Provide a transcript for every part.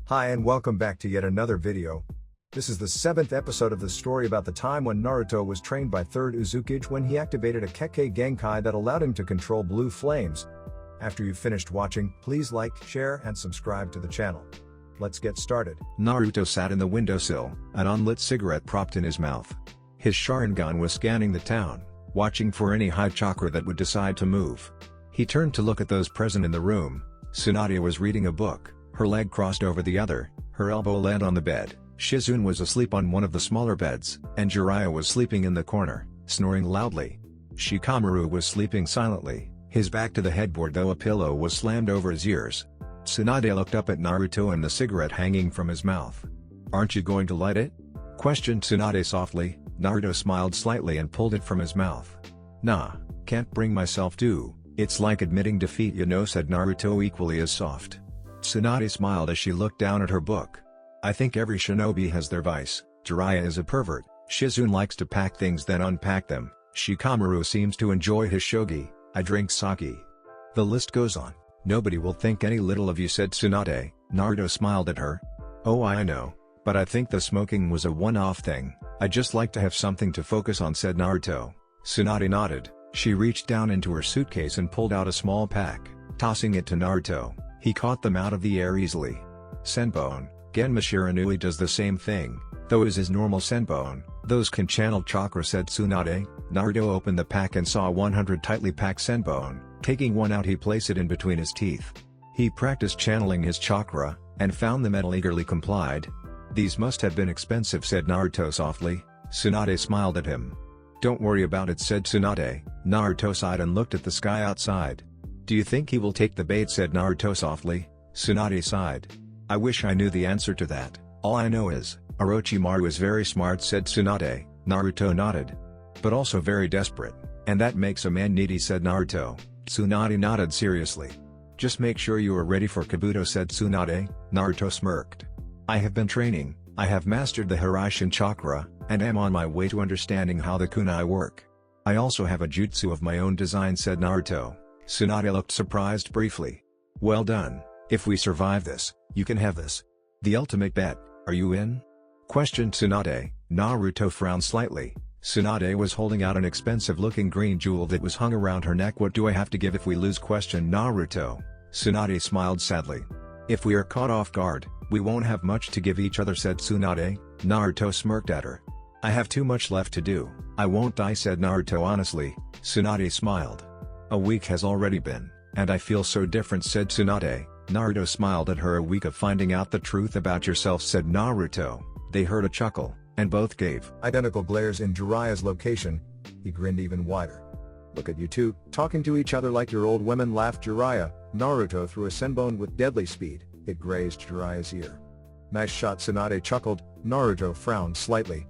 Hi and welcome back to yet another video. This is the 7th episode of the story about the time when Naruto was trained by 3rd Uzukage when he activated a Kekkei Genkai that allowed him to control blue flames. After you've finished watching, please like, share and subscribe to the channel. Let's get started. Naruto sat in the windowsill, an unlit cigarette propped in his mouth. His Sharingan was scanning the town, watching for any high chakra that would decide to move. He turned to look at those present in the room. Tsunade was reading a book, her leg crossed over the other, her elbow leant on the bed. Shizune was asleep on one of the smaller beds, and Jiraiya was sleeping in the corner, snoring loudly. Shikamaru was sleeping silently, his back to the headboard though a pillow was slammed over his ears. Tsunade looked up at Naruto and the cigarette hanging from his mouth. "Aren't you going to light it?" questioned Tsunade softly. Naruto smiled slightly and pulled it from his mouth. "Nah, can't bring myself to, it's like admitting defeat you know," said Naruto equally as soft. Tsunade smiled as she looked down at her book. "I think every shinobi has their vice. Jiraiya is a pervert, Shizune likes to pack things then unpack them, Shikamaru seems to enjoy his shogi, I drink sake. The list goes on. Nobody will think any little of you," said Tsunade. Naruto smiled at her. "Oh, I know, but I think the smoking was a one-off thing, I just like to have something to focus on," said Naruto. Tsunade nodded. She reached down into her suitcase and pulled out a small pack, tossing it to Naruto. He caught them out of the air easily. "Senbone, Genma Shiranui does the same thing, though is his normal senbone, those can channel chakra," said Tsunade. Naruto opened the pack and saw 100 tightly packed senbone. Taking one out he placed it in between his teeth. He practiced channeling his chakra, and found the metal eagerly complied. "These must have been expensive," said Naruto softly. Tsunade smiled at him. "Don't worry about it," said Tsunade. Naruto sighed and looked at the sky outside. "Do you think he will take the bait?" said Naruto softly. Tsunade sighed. "I wish I knew the answer to that. All I know is, Orochimaru is very smart," said Tsunade. Naruto nodded. "But also very desperate, and that makes a man needy," said Naruto. Tsunade nodded seriously. "Just make sure you are ready for Kabuto," said Tsunade. Naruto smirked. "I have been training, I have mastered the Hiraishin chakra, and am on my way to understanding how the kunai work. I also have a jutsu of my own design," said Naruto. Tsunade looked surprised briefly. "Well done, if we survive this, you can have this. The ultimate bet, are you in?" questioned Tsunade. Naruto frowned slightly. Tsunade was holding out an expensive-looking green jewel that was hung around her neck. "What do I have to give if we lose?" questioned Naruto. Tsunade smiled sadly. "If we are caught off guard, we won't have much to give each other," said Tsunade. Naruto smirked at her. "I have too much left to do, I won't die," said Naruto honestly. Tsunade smiled. "A week has already been, and I feel so different," said Tsunade. Naruto smiled at her. "A week of finding out the truth about yourself," said Naruto. They heard a chuckle, and both gave identical glares in Jiraiya's location. He grinned even wider. "Look at you two, talking to each other like your old women," laughed Jiraiya. Naruto threw a senbone with deadly speed. It grazed Jiraiya's ear. "Nice shot," Tsunade chuckled. Naruto frowned slightly.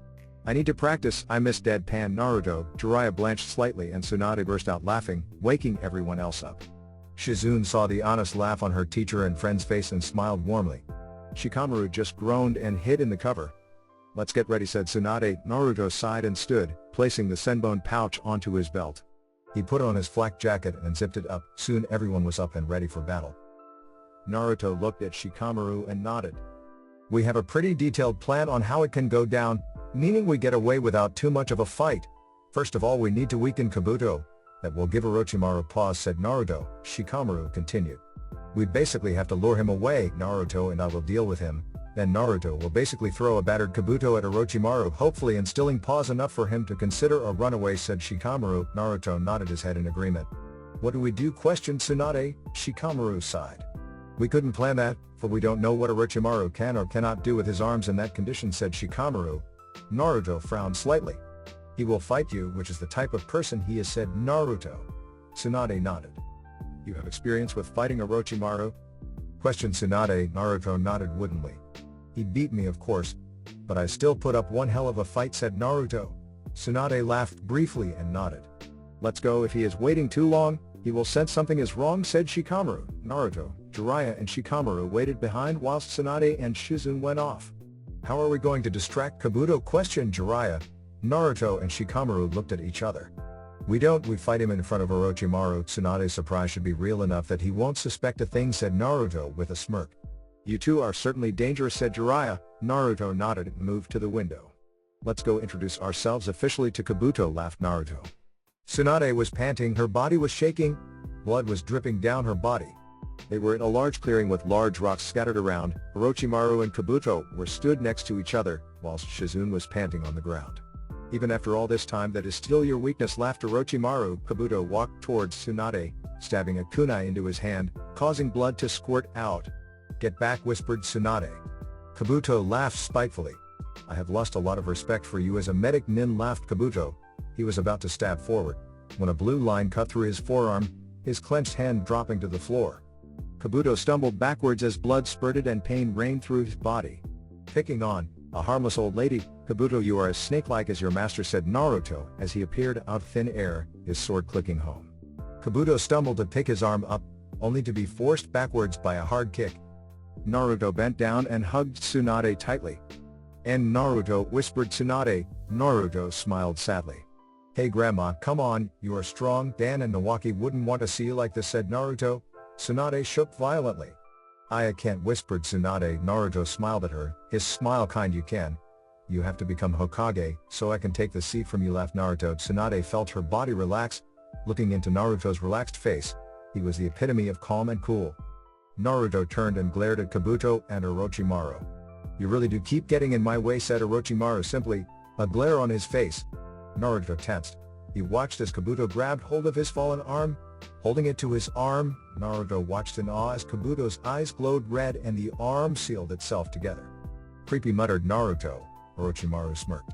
"I need to practice, I miss deadpan Naruto." Jiraiya blanched slightly and Tsunade burst out laughing, waking everyone else up. Shizune saw the honest laugh on her teacher and friend's face and smiled warmly. Shikamaru just groaned and hid in the cover. "Let's get ready," said Tsunade. Naruto sighed and stood, placing the senbone pouch onto his belt. He put on his flak jacket and zipped it up. Soon everyone was up and ready for battle. Naruto looked at Shikamaru and nodded. "We have a pretty detailed plan on how it can go down, meaning we get away without too much of a fight. First of all, we need to weaken Kabuto. That will give Orochimaru pause," said Naruto. Shikamaru continued. "We basically have to lure him away. Naruto and I will deal with him. Then Naruto will basically throw a battered Kabuto at Orochimaru, hopefully instilling pause enough for him to consider a runaway," said Shikamaru. Naruto nodded his head in agreement. "What do we do?" questioned Tsunade. Shikamaru sighed. "We couldn't plan that, for we don't know what Orochimaru can or cannot do with his arms in that condition," said Shikamaru. Naruto frowned slightly. "He will fight you, which is the type of person he is," said Naruto. Tsunade nodded. "You have experience with fighting Orochimaru?" questioned Tsunade. Naruto nodded woodenly. "He beat me of course, but I still put up one hell of a fight," said Naruto. Tsunade laughed briefly and nodded. "Let's go. If he is waiting too long, he will sense something is wrong," said Shikamaru. Naruto, Jiraiya and Shikamaru waited behind whilst Tsunade and Shizune went off. "How are we going to distract Kabuto?" questioned Jiraiya. Naruto and Shikamaru looked at each other. We fight him in front of Orochimaru." Tsunade's surprise should be real enough that he won't suspect a thing," said Naruto with a smirk. You two are certainly dangerous, said Jiraiya. Naruto nodded and moved to the window. Let's go introduce ourselves officially to Kabuto, laughed Naruto. Tsunade was panting, her body was shaking, blood was dripping down her body. They were in a large clearing with large rocks scattered around. Orochimaru and Kabuto were stood next to each other, whilst Shizune was panting on the ground. Even after all this time, that is still your weakness, laughed Orochimaru. Kabuto walked towards Tsunade, stabbing a kunai into his hand, causing blood to squirt out. Get back, whispered Tsunade. Kabuto laughed spitefully. I have lost a lot of respect for you as a medic, nin, laughed Kabuto. He was about to stab forward, when a blue line cut through his forearm, his clenched hand dropping to the floor. Kabuto stumbled backwards as blood spurted and pain rained through his body. Picking on a harmless old lady, Kabuto, you are as snake-like as your master, said Naruto as he appeared out of thin air, his sword clicking home. Kabuto stumbled to pick his arm up, only to be forced backwards by a hard kick. Naruto bent down and hugged Tsunade tightly. And Naruto, whispered Tsunade. Naruto smiled sadly. Hey grandma, come on, you are strong. Dan and Nawaki wouldn't want to see you like this, said Naruto. Tsunade shook violently. I can't, whispered Tsunade. Naruto smiled at her, his smile kind you can. You have to become Hokage, so I can take the seat from you, laughed Naruto. Tsunade felt her body relax. Looking into Naruto's relaxed face, he was the epitome of calm and cool. Naruto turned and glared at Kabuto and Orochimaru. You really do keep getting in my way, said Orochimaru simply, a glare on his face. Naruto tensed. He watched as Kabuto grabbed hold of his fallen arm, holding it to his arm. Naruto watched in awe as Kabuto's eyes glowed red and the arm sealed itself together. Creepy, muttered Naruto. Orochimaru smirked.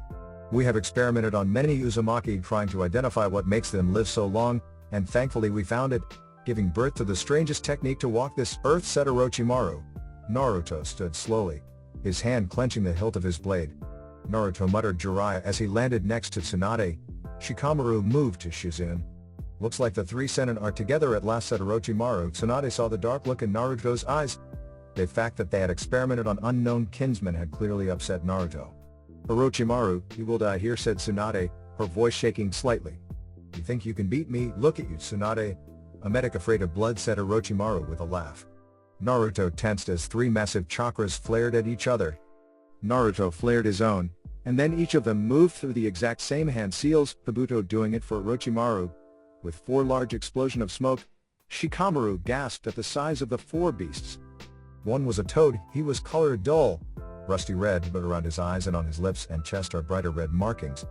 We have experimented on many Uzumaki trying to identify what makes them live so long, and thankfully we found it, giving birth to the strangest technique to walk this earth, said Orochimaru. Naruto stood slowly, his hand clenching the hilt of his blade. Naruto muttered Jiraiya as he landed next to Tsunade. Shikamaru moved to Shizune. Looks like the three senin are together at last, said Orochimaru. Tsunade saw the dark look in Naruto's eyes. The fact that they had experimented on unknown kinsmen had clearly upset Naruto. Orochimaru, you will die here, said Tsunade, her voice shaking slightly. You think you can beat me? Look at you, Tsunade. A medic afraid of blood, said Orochimaru with a laugh. Naruto tensed as three massive chakras flared at each other. Naruto flared his own, and then each of them moved through the exact same hand seals, Kabuto doing it for Orochimaru. With four large explosions of smoke, Shikamaru gasped at the size of the four beasts. One was a toad. He was colored dull, rusty red, but around his eyes and on his lips and chest are brighter red markings.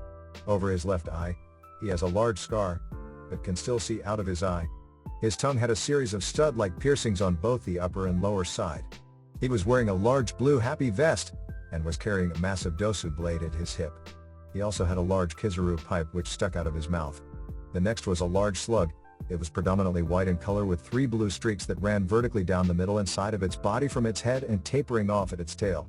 Over his left eye, he has a large scar, but can still see out of his eye. His tongue had a series of stud-like piercings on both the upper and lower side. He was wearing a large blue happy vest, and was carrying a massive dosu blade at his hip. He also had a large kizaru pipe which stuck out of his mouth. The next was a large slug. It was predominantly white in color with three blue streaks that ran vertically down the middle and side of its body from its head and tapering off at its tail.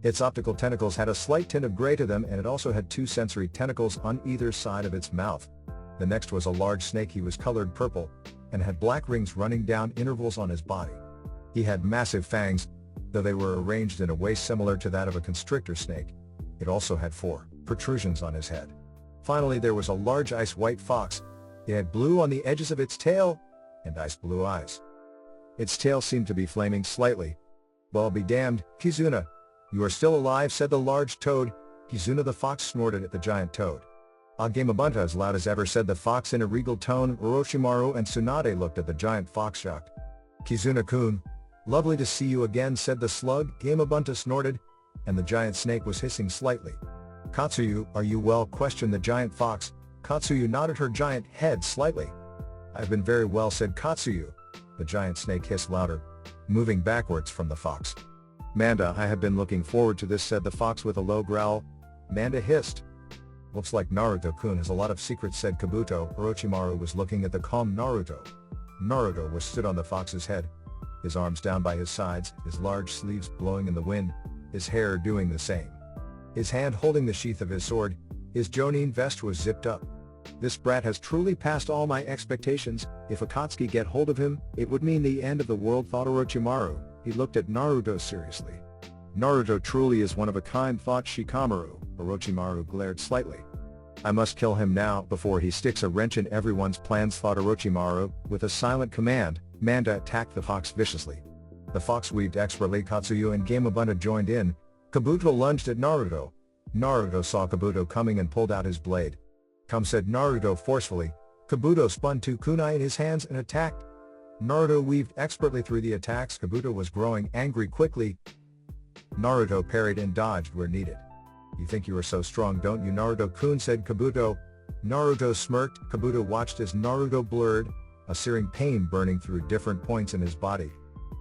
Its optical tentacles had a slight tint of gray to them, and it also had two sensory tentacles on either side of its mouth. The next was a large snake. He was colored purple, and had black rings running down intervals on his body. He had massive fangs, though they were arranged in a way similar to that of a constrictor snake. It also had four protrusions on his head. Finally, there was a large ice white fox. It had blue on the edges of its tail, and ice blue eyes. Its tail seemed to be flaming slightly. Well, be damned, Kizuna. You are still alive, said the large toad. Kizuna the fox snorted at the giant toad. Agamabunta as loud as ever, said the fox in a regal tone. Orochimaru and Tsunade looked at the giant fox shocked. Kizuna-kun. Lovely to see you again, said the slug. Gamabunta snorted, and the giant snake was hissing slightly. Katsuyu, are you well? Questioned the giant fox. Katsuyu nodded her giant head slightly. I've been very well, said Katsuyu. The giant snake hissed louder, moving backwards from the fox. Manda, I have been looking forward to this, said the fox with a low growl. Manda hissed. Looks like Naruto-kun has a lot of secrets, said Kabuto. Orochimaru was looking at the calm Naruto. Naruto was stood on the fox's head, his arms down by his sides, his large sleeves blowing in the wind, his hair doing the same. His hand holding the sheath of his sword, his jonin vest was zipped up. This brat has truly passed all my expectations. If Akatsuki get hold of him, it would mean the end of the world, thought Orochimaru. He looked at Naruto seriously. Naruto truly is one of a kind, thought Shikamaru. Orochimaru glared slightly. I must kill him now, before he sticks a wrench in everyone's plans, thought Orochimaru. With a silent command, Manda attacked the fox viciously. The fox weaved expertly. Katsuyu and Gamabunta joined in. Kabuto lunged at Naruto. Naruto saw Kabuto coming and pulled out his blade. Come, said Naruto forcefully. Kabuto spun two kunai in his hands and attacked. Naruto weaved expertly through the attacks. Kabuto was growing angry quickly. Naruto parried and dodged where needed. You think you are so strong, don't you, Naruto-kun, said Kabuto. Naruto smirked. Kabuto watched as Naruto blurred, a searing pain burning through different points in his body.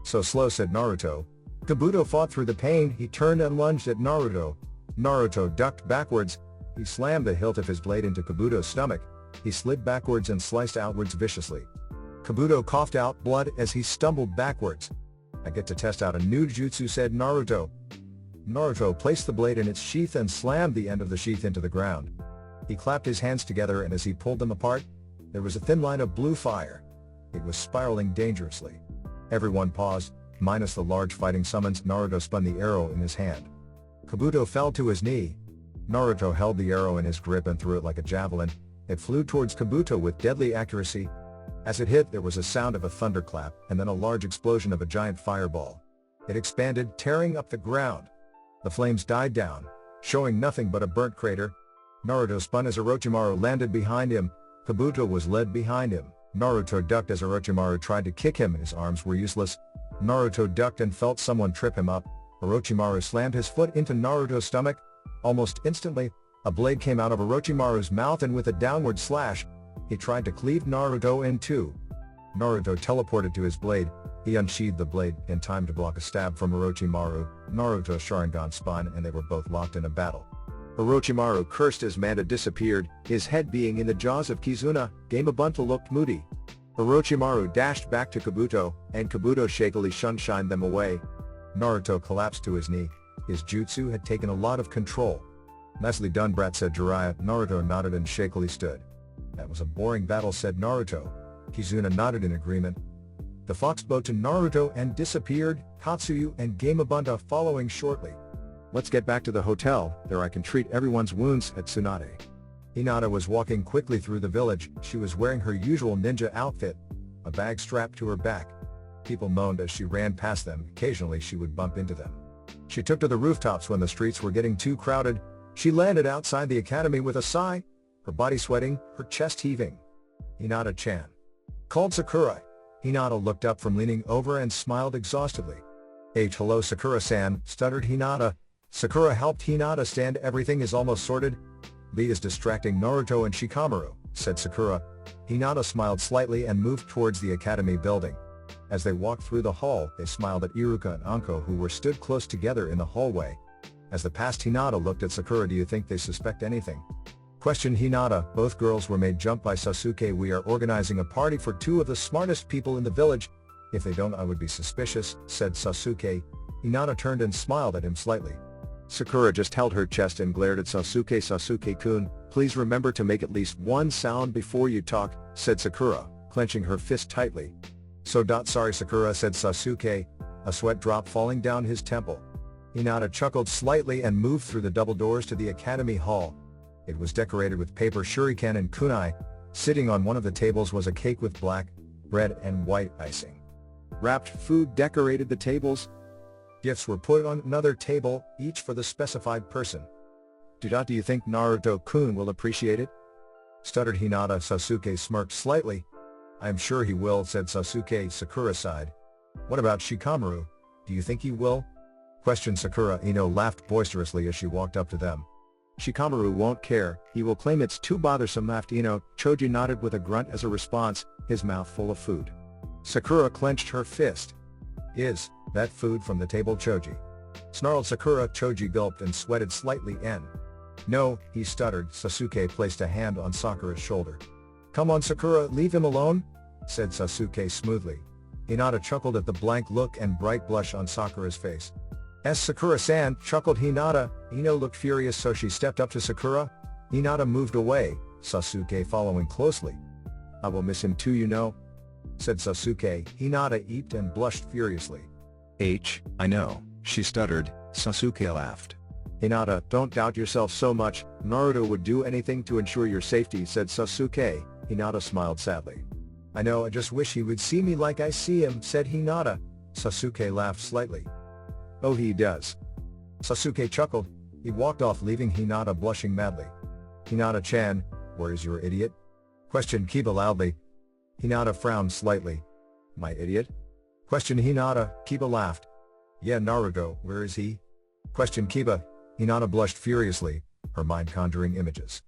So slow, said Naruto. Kabuto fought through the pain. He turned and lunged at Naruto. Naruto ducked backwards. He slammed the hilt of his blade into Kabuto's stomach. He slid backwards and sliced outwards viciously. Kabuto coughed out blood as he stumbled backwards. I get to test out a new jutsu, said Naruto. Naruto placed the blade in its sheath and slammed the end of the sheath into the ground. He clapped his hands together, and as he pulled them apart, there was a thin line of blue fire. It was spiraling dangerously. Everyone paused, minus the large fighting summons. Naruto spun the arrow in his hand. Kabuto fell to his knee. Naruto held the arrow in his grip and threw it like a javelin. It flew towards Kabuto with deadly accuracy. As it hit, there was a sound of a thunderclap, and then a large explosion of a giant fireball. It expanded, tearing up the ground. The flames died down, showing nothing but a burnt crater. Naruto spun as Orochimaru landed behind him. Kabuto was led behind him. Naruto ducked as Orochimaru tried to kick him. His arms were useless. Naruto ducked and felt someone trip him up. Orochimaru slammed his foot into Naruto's stomach. Almost instantly, a blade came out of Orochimaru's mouth, and with a downward slash, he tried to cleave Naruto in two. Naruto teleported to his blade. He unsheathed the blade in time to block a stab from Orochimaru. Naruto's Sharingan spun, and they were both locked in a battle. Orochimaru cursed as Manda disappeared, his head being in the jaws of Kizuna. Gamabunta looked moody. Orochimaru dashed back to Kabuto, and Kabuto shakily shined them away. Naruto collapsed to his knee. His jutsu had taken a lot of control. Nicely done, brat, said Jiraiya. Naruto nodded and shakily stood. That was a boring battle, said Naruto. Kizuna nodded in agreement. The fox bowed to Naruto and disappeared, Katsuyu and Gamabunta following shortly. Let's get back to the hotel, there I can treat everyone's wounds, at Tsunade. Hinata was walking quickly through the village. She was wearing her usual ninja outfit, a bag strapped to her back. People moaned as she ran past them. Occasionally she would bump into them. She took to the rooftops when the streets were getting too crowded. She landed outside the academy with a sigh, her body sweating, her chest heaving. Hinata-chan called Sakura. Hinata looked up from leaning over and smiled exhaustedly. Hello, Sakura-san, stuttered Hinata. Sakura helped Hinata stand. Everything is almost sorted. Lee is distracting Naruto and Shikamaru, said Sakura. Hinata smiled slightly and moved towards the academy building. As they walked through the hall, they smiled at Iruka and Anko, who were stood close together in the hallway. As the past Hinata looked at Sakura. Do you think they suspect anything? Questioned Hinata. Both girls were made jump by Sasuke. We are organizing a party for two of the smartest people in the village. If they don't, I would be suspicious, said Sasuke. Hinata turned and smiled at him slightly. Sakura just held her chest and glared at Sasuke. Sasuke-kun, please remember to make at least one sound before you talk, said Sakura, clenching her fist tightly. Sorry, Sakura, said Sasuke, a sweat drop falling down his temple. Hinata chuckled slightly and moved through the double doors to the academy hall. It was decorated with paper shuriken and kunai. Sitting on one of the tables was a cake with black, red and white icing. Wrapped food decorated the tables. Gifts were put on another table, each for the specified person. Do you think Naruto-kun will appreciate it? Stuttered Hinata. Sasuke smirked slightly. I am sure he will, said Sasuke. Sakura sighed. What about Shikamaru? Do you think he will? Questioned Sakura. Ino laughed boisterously as she walked up to them. Shikamaru won't care, he will claim it's too bothersome, laughed Ino. Choji nodded with a grunt as a response, his mouth full of food. Sakura clenched her fist. Is that food from the table, Choji? Snarled Sakura. Choji gulped and sweated slightly. No, he stuttered. Sasuke placed a hand on Sakura's shoulder. Come on, Sakura, leave him alone, said Sasuke smoothly. Hinata chuckled at the blank look and bright blush on Sakura's face. Sakura-san, chuckled Hinata. Ino looked furious, so she stepped up to Sakura. Hinata moved away, Sasuke following closely. I will miss him too, you know, said Sasuke. Hinata eeped and blushed furiously. I know, she stuttered. Sasuke laughed. Hinata, don't doubt yourself so much, Naruto would do anything to ensure your safety, said Sasuke. Hinata smiled sadly. I know, I just wish he would see me like I see him, said Hinata. Sasuke laughed slightly. Oh, he does. Sasuke chuckled. He walked off, leaving Hinata blushing madly. Hinata-chan, where is your idiot? Questioned Kiba loudly. Hinata frowned slightly. My idiot? Questioned Hinata. Kiba laughed. Yeah, Naruto, where is he? Questioned Kiba. Hinata blushed furiously, her mind conjuring images.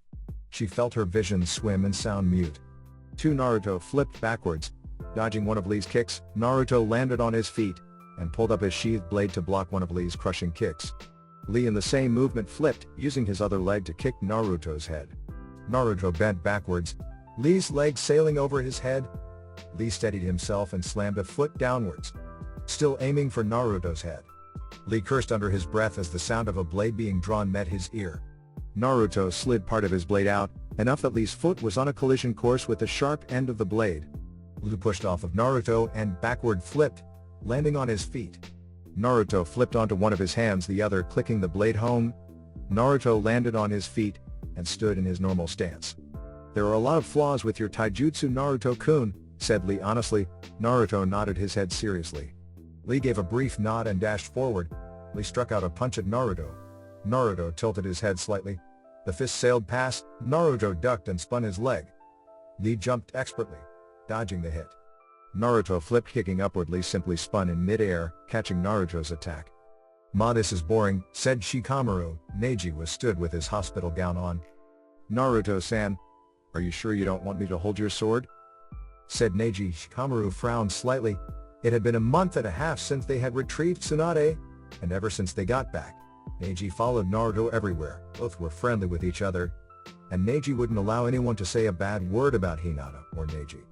She felt her vision swim and sound mute. Naruto flipped backwards. Dodging one of Lee's kicks, Naruto landed on his feet, and pulled up his sheathed blade to block one of Lee's crushing kicks. Lee in the same movement flipped, using his other leg to kick Naruto's head. Naruto bent backwards, Lee's leg sailing over his head. Lee steadied himself and slammed a foot downwards, still aiming for Naruto's head. Lee cursed under his breath as the sound of a blade being drawn met his ear. Naruto slid part of his blade out, enough that Lee's foot was on a collision course with the sharp end of the blade. Lee pushed off of Naruto and backward flipped, landing on his feet. Naruto flipped onto one of his hands, the other clicking the blade home. Naruto landed on his feet, and stood in his normal stance. There are a lot of flaws with your taijutsu, Naruto-kun, said Lee honestly. Naruto nodded his head seriously. Lee gave a brief nod and dashed forward. Lee struck out a punch at Naruto. Naruto tilted his head slightly. The fist sailed past, Naruto ducked and spun his leg. Lee jumped expertly, dodging the hit. Naruto flipped, kicking upward. Lee simply spun in mid-air, catching Naruto's attack. Ma, this is boring, said Shikamaru. Neji was stood with his hospital gown on. Naruto-san, are you sure you don't want me to hold your sword? Said Neji. Shikamaru frowned slightly. It had been a month and a half since they had retrieved Tsunade, and ever since they got back, Neji followed Naruto everywhere. Both were friendly with each other, and Neji wouldn't allow anyone to say a bad word about Hinata or Neji.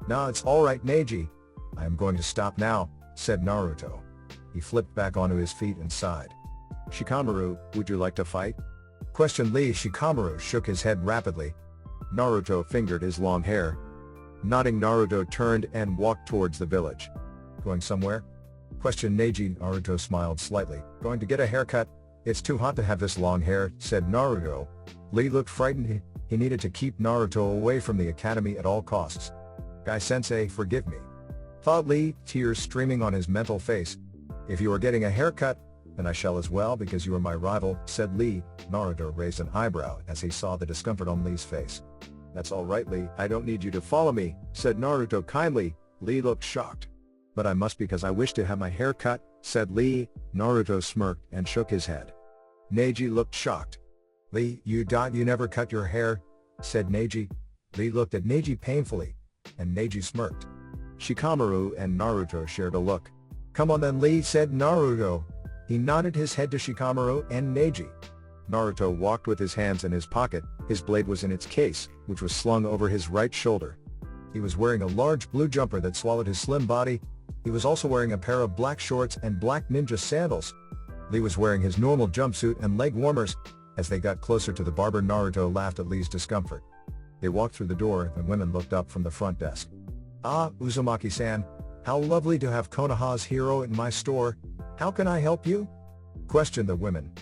Nah, it's alright, Neji. I am going to stop now, said Naruto. He flipped back onto his feet and sighed. Shikamaru, would you like to fight? Questioned Lee. Shikamaru shook his head rapidly. Naruto fingered his long hair. Nodding, Naruto turned and walked towards the village. Going somewhere? Questioned Neji. Naruto smiled slightly. Going to get a haircut. It's too hot to have this long hair, said Naruto. Lee looked frightened. He needed to keep Naruto away from the academy at all costs. Guy-sensei, forgive me, thought Lee, tears streaming on his mental face. If you are getting a haircut, then I shall as well, because you are my rival, said Lee. Naruto raised an eyebrow as he saw the discomfort on Lee's face. That's all right, Lee, I don't need you to follow me, said Naruto kindly. Lee looked shocked. But I must, because I wish to have my hair cut, said Lee. Naruto smirked and shook his head. Neji looked shocked. Lee, you never cut your hair, said Neji. Lee looked at Neji painfully, and Neji smirked. Shikamaru and Naruto shared a look. Come on then, Lee, said Naruto. He nodded his head to Shikamaru and Neji. Naruto walked with his hands in his pocket. His blade was in its case, which was slung over his right shoulder. He was wearing a large blue jumper that swallowed his slim body. He was also wearing a pair of black shorts and black ninja sandals. Lee was wearing his normal jumpsuit and leg warmers. As they got closer to the barber, Naruto laughed at Lee's discomfort. They walked through the door, and women looked up from the front desk. Ah, Uzumaki-san, how lovely to have Konoha's hero in my store. How can I help you? Questioned the women.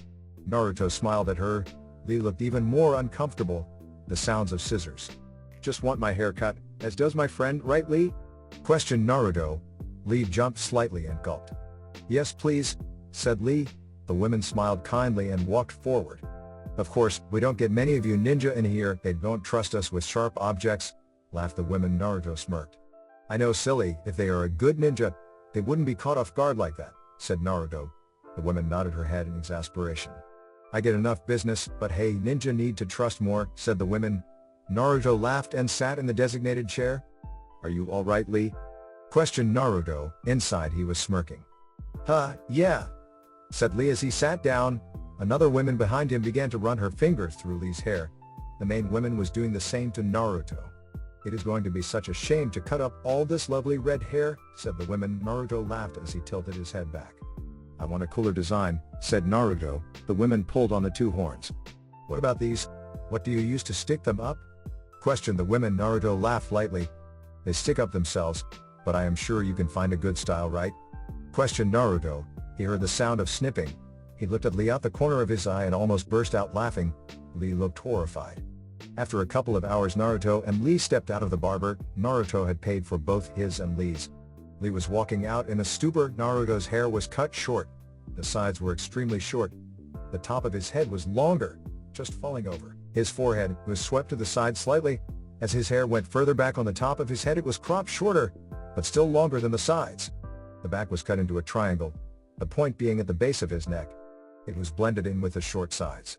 Naruto smiled at her. Lee looked even more uncomfortable. The sounds of scissors. Just want my hair cut, as does my friend, right, Lee? Questioned Naruto. Lee jumped slightly and gulped. Yes, please, said Lee. The women smiled kindly and walked forward. Of course, we don't get many of you ninja in here. They don't trust us with sharp objects, laughed the women. Naruto smirked. I know, silly, if they are a good ninja, they wouldn't be caught off guard like that, said Naruto. The woman nodded her head in exasperation. I get enough business, but hey, ninja need to trust more, said the women. Naruto laughed and sat in the designated chair. Are you all right, Lee? Questioned Naruto. Inside he was smirking. Yeah, said Lee as he sat down. Another woman behind him began to run her fingers through Lee's hair. The main woman was doing the same to Naruto. It is going to be such a shame to cut up all this lovely red hair, said the women. Naruto laughed as he tilted his head back. I want a cooler design, said Naruto. The women pulled on the two horns. What about these? What do you use to stick them up? Questioned the women. Naruto laughed lightly. They stick up themselves, but I am sure you can find a good style, right? Questioned Naruto. He heard the sound of snipping. He looked at Lee out the corner of his eye and almost burst out laughing. Lee looked horrified. After a couple of hours, Naruto and Lee stepped out of the barber. Naruto had paid for both his and Lee's. Lee was walking out in a stupor. Naruto's hair was cut short. The sides were extremely short. The top of his head was longer, just falling over. His forehead was swept to the side slightly. As his hair went further back on the top of his head, it was cropped shorter, but still longer than the sides. The back was cut into a triangle, the point being at the base of his neck. It was blended in with the short sides.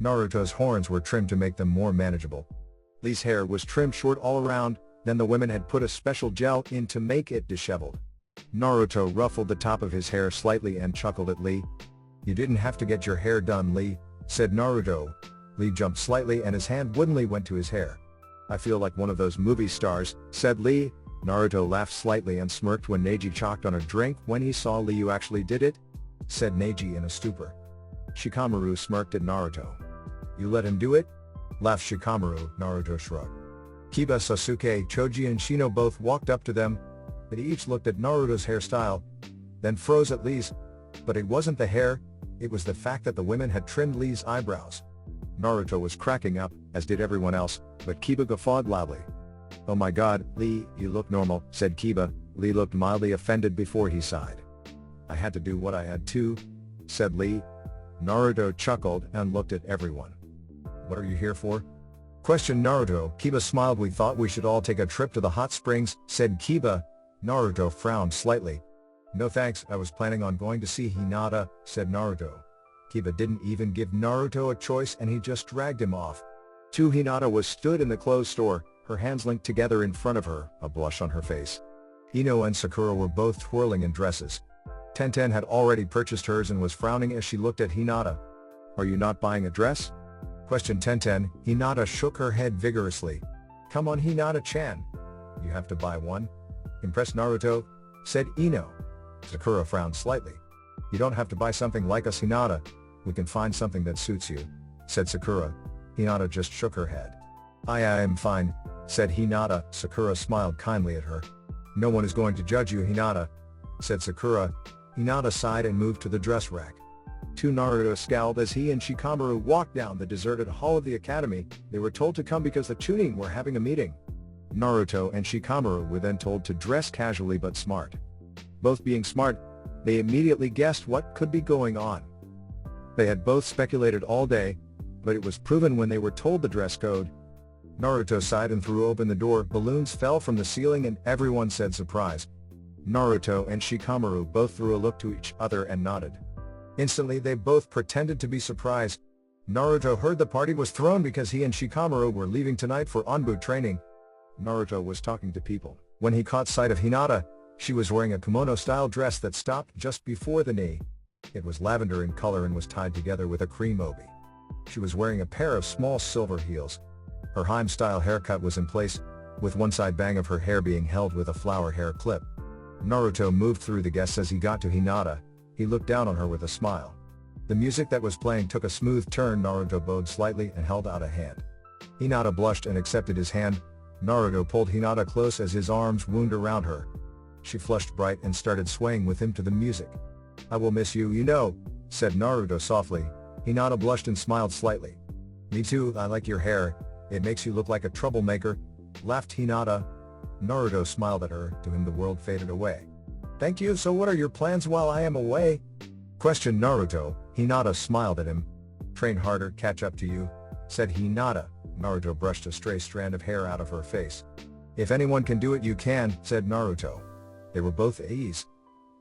Naruto's horns were trimmed to make them more manageable. Lee's hair was trimmed short all around, then the women had put a special gel in to make it disheveled. Naruto ruffled the top of his hair slightly and chuckled at Lee. "You didn't have to get your hair done, Lee," said Naruto. Lee jumped slightly and his hand woodenly went to his hair. "I feel like one of those movie stars," said Lee. Naruto laughed slightly and smirked when Neji choked on a drink. "When he saw Lee, you actually did it?" said Neji in a stupor. Shikamaru smirked at Naruto. "You let him do it?" laughed Shikamaru. Naruto shrugged. Kiba, Sasuke, Choji and Shino both walked up to them. They each looked at Naruto's hairstyle, then froze at Lee's. But it wasn't the hair, it was the fact that the women had trimmed Lee's eyebrows. Naruto was cracking up, as did everyone else, but Kiba guffawed loudly. "Oh my god, Lee, you look normal," said Kiba. Lee looked mildly offended before he sighed. "I had to do what I had to," said Lee. Naruto chuckled and looked at everyone. "What are you here for?" questioned Naruto. Kiba smiled. "We thought we should all take a trip to the hot springs," said Kiba. Naruto frowned slightly. "No thanks, I was planning on going to see Hinata," said Naruto. Kiba didn't even give Naruto a choice and he just dragged him off. Hinata was stood in the clothes store, her hands linked together in front of her, a blush on her face. Ino and Sakura were both twirling in dresses. Tenten had already purchased hers and was frowning as she looked at Hinata. "Are you not buying a dress?" questioned Tenten. Hinata shook her head vigorously. "Come on, Hinata-chan. You have to buy one?" "Impressed Naruto?" said Ino. Sakura frowned slightly. "You don't have to buy something like us, Hinata. We can find something that suits you," said Sakura. Hinata just shook her head. I am fine," said Hinata. Sakura smiled kindly at her. "No one is going to judge you, Hinata," said Sakura. Hinata sighed and moved to the dress rack. Naruto scowled as he and Shikamaru walked down the deserted hall of the academy. They were told to come because the Chunin were having a meeting. Naruto and Shikamaru were then told to dress casually but smart. Both being smart, they immediately guessed what could be going on. They had both speculated all day, but it was proven when they were told the dress code. Naruto sighed and threw open the door. Balloons fell from the ceiling and everyone said surprise. Naruto and Shikamaru both threw a look to each other and nodded. Instantly they both pretended to be surprised. Naruto heard the party was thrown because he and Shikamaru were leaving tonight for Onbu training. Naruto was talking to people when he caught sight of Hinata. She was wearing a kimono-style dress that stopped just before the knee. It was lavender in color and was tied together with a cream obi. She was wearing a pair of small silver heels. Her Heim-style haircut was in place, with one side bang of her hair being held with a flower hair clip. Naruto moved through the guests as he got to Hinata. He looked down on her with a smile. The music that was playing took a smooth turn. Naruto bowed slightly and held out a hand. Hinata blushed and accepted his hand. Naruto pulled Hinata close as his arms wound around her. She flushed bright and started swaying with him to the music. "I will miss you, you know," said Naruto softly. Hinata blushed and smiled slightly. "Me too, I like your hair. It makes you look like a troublemaker," laughed Hinata. Naruto smiled at her. To him the world faded away. "Thank you, so what are your plans while I am away?" questioned Naruto. Hinata smiled at him. "Train harder, catch up to you," said Hinata. Naruto brushed a stray strand of hair out of her face. "If anyone can do it, you can," said Naruto. They were both at ease.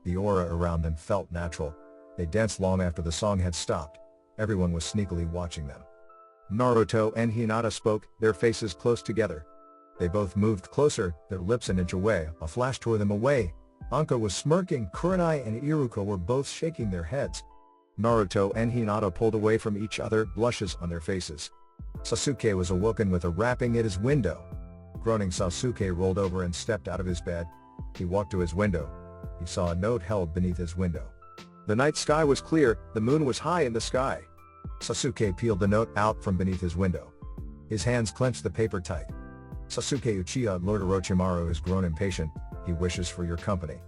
The aura around them felt natural. They danced long after the song had stopped. Everyone was sneakily watching them. Naruto and Hinata spoke, their faces close together. They both moved closer, their lips an inch away. A flash tore them away. Anka was smirking. Kurenai and Iruka were both shaking their heads. Naruto and Hinata pulled away from each other, blushes on their faces. Sasuke was awoken with a rapping at his window. Groaning, Sasuke rolled over and stepped out of his bed. He walked to his window. He saw a note held beneath his window. The night sky was clear, the moon was high in the sky. Sasuke peeled the note out from beneath his window. His hands clenched the paper tight. "Sasuke Uchiha, Lord Orochimaru has grown impatient. He wishes for your company.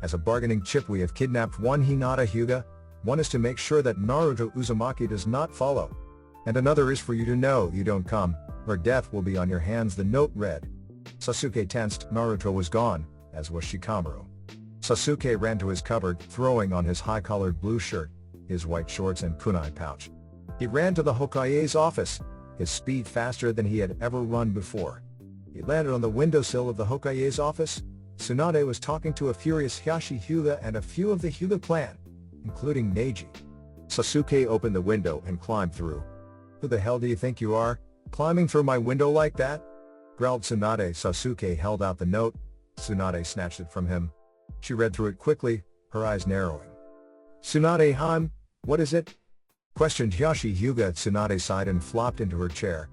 As a bargaining chip we have kidnapped one Hinata Hyuga. One is to make sure that Naruto Uzumaki does not follow. And another is for you to know you don't come, or death will be on your hands," the note read. Sasuke tensed. Naruto was gone, as was Shikamaru. Sasuke ran to his cupboard, throwing on his high-collared blue shirt, his white shorts and kunai pouch. He ran to the Hokage's office, his speed faster than he had ever run before. He landed on the windowsill of the Hokage's office. Tsunade was talking to a furious Hiashi Hyuga and a few of the Hyuga clan, including Neji. Sasuke opened the window and climbed through. "Who the hell do you think you are, climbing through my window like that?" growled Tsunade. Sasuke held out the note. Tsunade snatched it from him. She read through it quickly, her eyes narrowing. "Tsunade-han, what is it?" questioned Hiashi Hyuga. Tsunade sighed and flopped into her chair.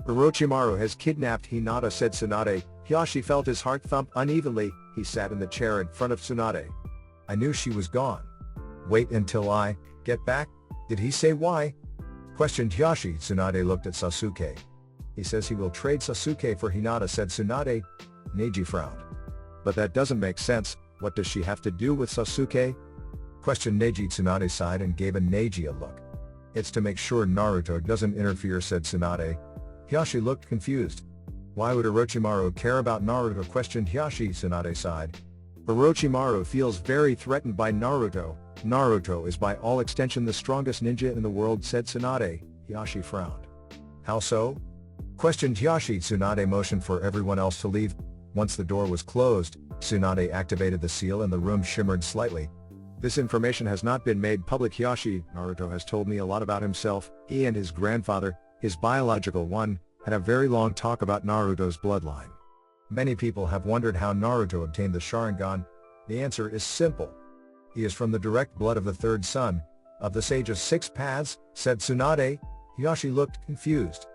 "Orochimaru has kidnapped Hinata," said Tsunade. Hiashi felt his heart thump unevenly. He sat in the chair in front of Tsunade. "I knew she was gone." "Wait until I get back? Did he say why?" questioned Hiashi. Tsunade looked at Sasuke. "He says he will trade Sasuke for Hinata," said Tsunade. Neji frowned. "But that doesn't make sense. What does she have to do with Sasuke?" questioned Neji. Tsunade sighed and gave Neji a look. "It's to make sure Naruto doesn't interfere," said Tsunade. Hiashi looked confused. "Why would Orochimaru care about Naruto?" questioned Hiashi. Tsunade sighed. "Orochimaru feels very threatened by Naruto. Naruto is by all extension the strongest ninja in the world," said Tsunade. Hiashi frowned. "How so?" questioned Hiashi. Tsunade motioned for everyone else to leave. Once the door was closed, Tsunade activated the seal and the room shimmered slightly. "This information has not been made public, Hiashi. Naruto has told me a lot about himself. He and his grandfather, his biological one, had a very long talk about Naruto's bloodline. Many people have wondered how Naruto obtained the Sharingan. The answer is simple. He is from the direct blood of the third son, of the Sage of Six Paths," said Tsunade. Hiashi looked confused.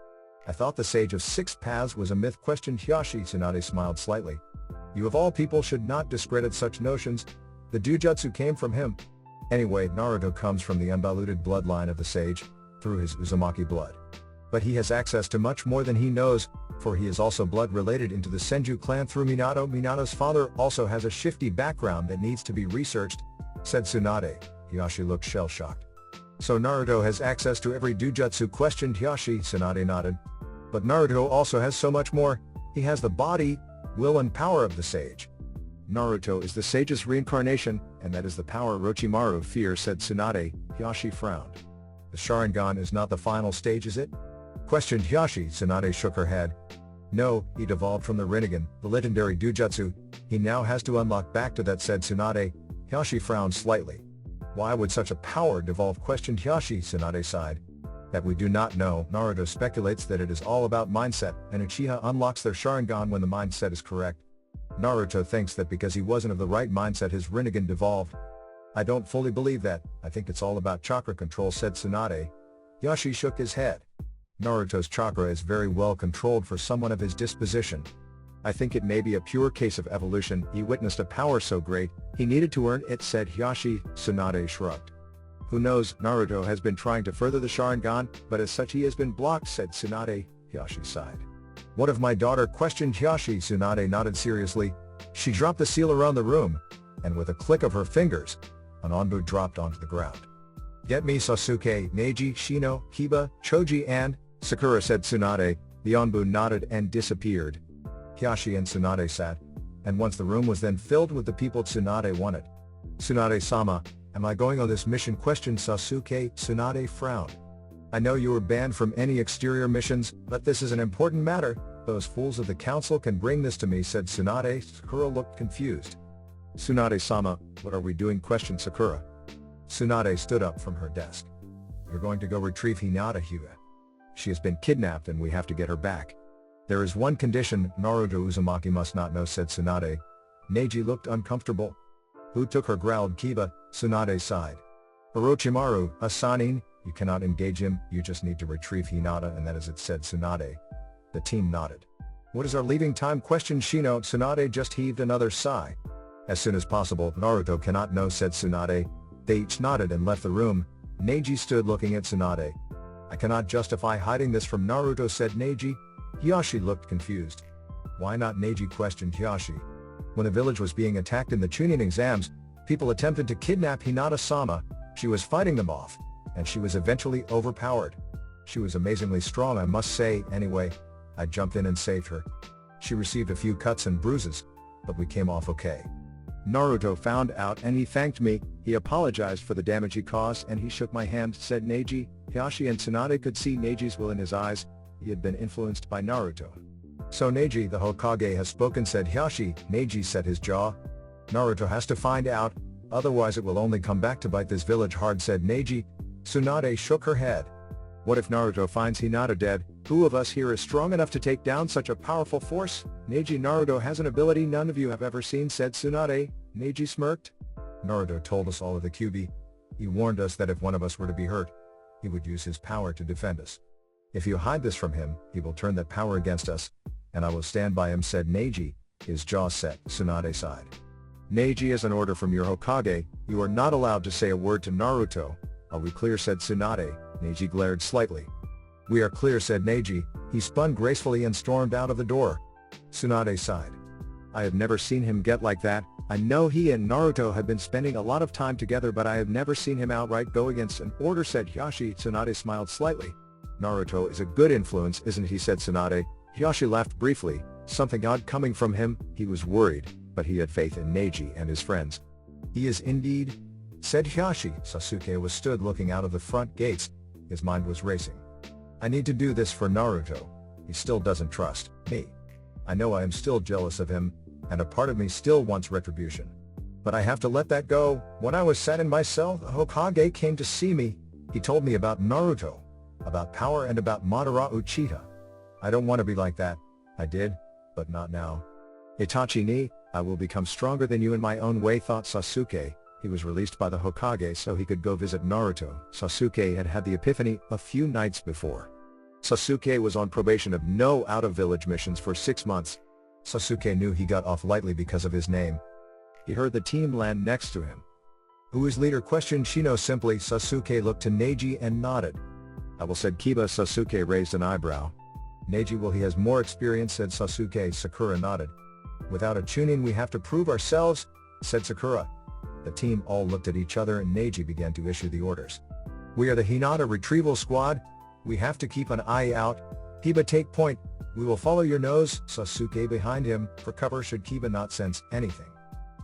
"I thought the Sage of Six Paths was a myth," questioned Hiashi. Tsunade smiled slightly. "You of all people should not discredit such notions. The Jujutsu came from him. Anyway, Naruto comes from the undiluted bloodline of the Sage, through his Uzumaki blood. But he has access to much more than he knows, for he is also blood related into the Senju clan through Minato. Minato's father also has a shifty background that needs to be researched," said Tsunade. Hiashi looked shell-shocked. "So Naruto has access to every Jujutsu?" questioned Hiashi. Tsunade nodded. "But Naruto also has so much more. He has the body, will and power of the Sage. Naruto is the Sage's reincarnation, and that is the power Orochimaru fears," said Tsunade. Hiashi frowned. "The Sharingan is not the final stage, is it?" questioned Hiashi. Tsunade shook her head. "No, he devolved from the Rinnegan, the legendary Jujutsu. He now has to unlock back to that," said Tsunade. Hiashi frowned slightly. "Why would such a power devolve?" questioned Hiashi. Tsunade sighed. "That we do not know. Naruto speculates that it is all about mindset, and Uchiha unlocks their Sharingan when the mindset is correct. Naruto thinks that because he wasn't of the right mindset his Rinnegan devolved. I don't fully believe that. I think it's all about chakra control," said Tsunade. Hiashi shook his head. "Naruto's chakra is very well controlled for someone of his disposition. I think it may be a pure case of evolution. He witnessed a power so great, he needed to earn it," said Hiashi. Tsunade shrugged. "Who knows, Naruto has been trying to further the Sharingan, but as such he has been blocked," said Tsunade. Hiashi sighed. "What of my daughter?" questioned Hiashi. Tsunade nodded seriously. She dropped the seal around the room, and with a click of her fingers, an Anbu dropped onto the ground. "Get me Sasuke, Neji, Shino, Kiba, Choji and Sakura," said Tsunade. The Anbu nodded and disappeared. Hiashi and Tsunade sat, and once the room was then filled with the people Tsunade wanted. "Tsunade-sama, am I going on this mission?" questioned Sasuke. Tsunade frowned. "I know you were banned from any exterior missions, but this is an important matter. Those fools of the council can bring this to me," said Tsunade. Sakura looked confused. "Tsunade-sama, what are we doing?" questioned Sakura. Tsunade stood up from her desk. "You're going to go retrieve Hinata, Hyuga. She has been kidnapped and we have to get her back. There is one condition, Naruto Uzumaki must not know," said Tsunade. Neji looked uncomfortable. "Who took her?" growled Kiba. Tsunade sighed. "Orochimaru, a Sannin. You cannot engage him, you just need to retrieve Hinata and that is it," said Tsunade. The team nodded. "What is our leaving time?" questioned Shino. Tsunade just heaved another sigh. "As soon as possible. Naruto cannot know," said Tsunade. They each nodded and left the room. Neji stood looking at Tsunade. "I cannot justify hiding this from Naruto," said Neji. Hiashi looked confused. "Why not?" Neji questioned Hiashi. "When the village was being attacked in the Chunin exams, people attempted to kidnap Hinata-sama. She was fighting them off, and she was eventually overpowered. She was amazingly strong, I must say. Anyway, I jumped in and saved her. She received a few cuts and bruises, but we came off okay." Naruto found out and he thanked me, he apologized for the damage he caused and he shook my hand, said Neji. Hiashi and Tsunade could see Neji's will in his eyes, he had been influenced by Naruto. So Neji the Hokage has spoken, said Hiashi. Neji set his jaw. Naruto has to find out, otherwise it will only come back to bite this village hard, said Neji. Tsunade shook her head. What if Naruto finds Hinata dead? Who of us here is strong enough to take down such a powerful force? Neji, Naruto has an ability none of you have ever seen, said Tsunade. Neji smirked. Naruto told us all of the Kyuubi. He warned us that if one of us were to be hurt, he would use his power to defend us. If you hide this from him, he will turn that power against us, and I will stand by him, said Neji. His jaw set. Tsunade sighed. Neji, as an order from your Hokage, you are not allowed to say a word to Naruto. Are we clear, said Tsunade. Neji glared slightly. We are clear, said Neji. He spun gracefully and stormed out of the door. Tsunade sighed. I have never seen him get like that. I know he and Naruto have been spending a lot of time together, but I have never seen him outright go against an order, said Hiashi. Tsunade smiled slightly. Naruto is a good influence, isn't he, said Tsunade. Hiashi laughed briefly, something odd coming from him. He was worried, but he had faith in Neji and his friends. He is indeed, said Hiashi. Sasuke was stood looking out of the front gates. His mind was racing. I need to do this for Naruto. He still doesn't trust me. I know I am still jealous of him, and a part of me still wants retribution. But I have to let that go. When I was sat in my cell, the Hokage came to see me. He told me about Naruto, about power, and about Madara Uchiha. I don't want to be like that. I did, but not now. Itachi ni, I will become stronger than you in my own way, thought Sasuke. He was released by the Hokage so he could go visit Naruto. Sasuke had had the epiphany a few nights before. Sasuke was on probation of no out-of-village missions for 6 months. Sasuke knew he got off lightly because of his name. He heard the team land next to him. Who is leader, questioned Shino simply. Sasuke looked to Neji and nodded. I will, said Kiba. Sasuke raised an eyebrow. Neji will, he has more experience, said Sasuke. Sakura nodded. Without a Chunin we have to prove ourselves, said Sakura. The team all looked at each other and Neji began to issue the orders. We are the Hinata retrieval squad. We have to keep an eye out. Kiba, take point. We will follow your nose. Sasuke behind him, for cover should Kiba not sense anything.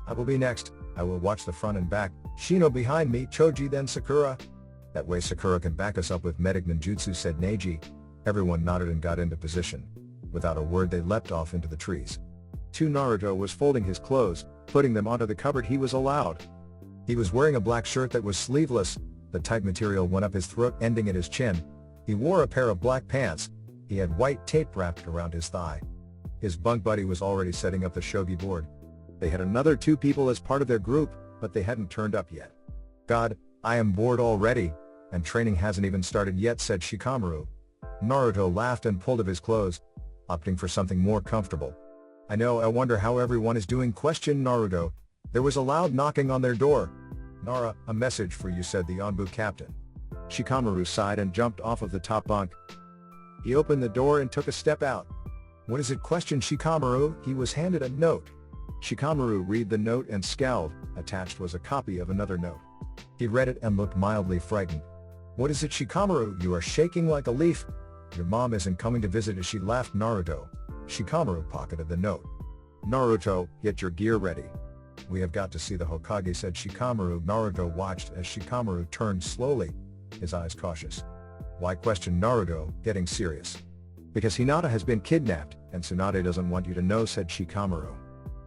I will be next. I will watch the front and back. Shino behind me. Choji, then Sakura. That way Sakura can back us up with medic ninjutsu, said Neji. Everyone nodded and got into position. Without a word they leapt off into the trees. Naruto was folding his clothes, putting them onto the cupboard. He was allowed. He was wearing a black shirt that was sleeveless. The tight material went up his throat, ending at his chin. He wore a pair of black pants. He had white tape wrapped around his thigh. His bunk buddy was already setting up the shogi board. They had another 2 people as part of their group, but they hadn't turned up yet. God, I am bored already, and training hasn't even started yet, said Shikamaru. Naruto laughed and pulled at his clothes, opting for something more comfortable. I know, I wonder how everyone is doing, questioned Naruto. There was a loud knocking on their door. Nara, a message for you, said the Anbu captain. Shikamaru sighed and jumped off of the top bunk. He opened the door and took a step out. What is it, questioned Shikamaru. He was handed a note. Shikamaru read the note and scowled. Attached was a copy of another note. He read it and looked mildly frightened. What is it, Shikamaru? You are shaking like a leaf. Your mom isn't coming to visit us, she laughed. Naruto. Shikamaru pocketed the note. Naruto, get your gear ready. We have got to see the Hokage, said Shikamaru. Naruto watched as Shikamaru turned slowly, his eyes cautious. Why, questioned Naruto, getting serious. Because Hinata has been kidnapped, and Tsunade doesn't want you to know, said Shikamaru.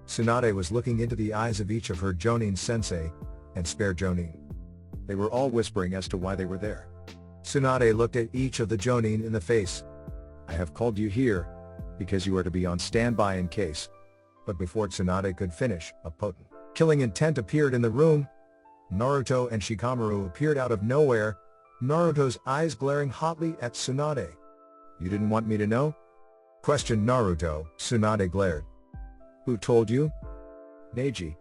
Tsunade was looking into the eyes of each of her Jonin sensei, and spare Jonin. They were all whispering as to why they were there. Tsunade looked at each of the Jonin in the face. I have called you here, because you are to be on standby in case. But before Tsunade could finish, a potent, killing intent appeared in the room. Naruto and Shikamaru appeared out of nowhere, Naruto's eyes glaring hotly at Tsunade. You didn't want me to know? Questioned Naruto. Tsunade glared. Who told you? Neji.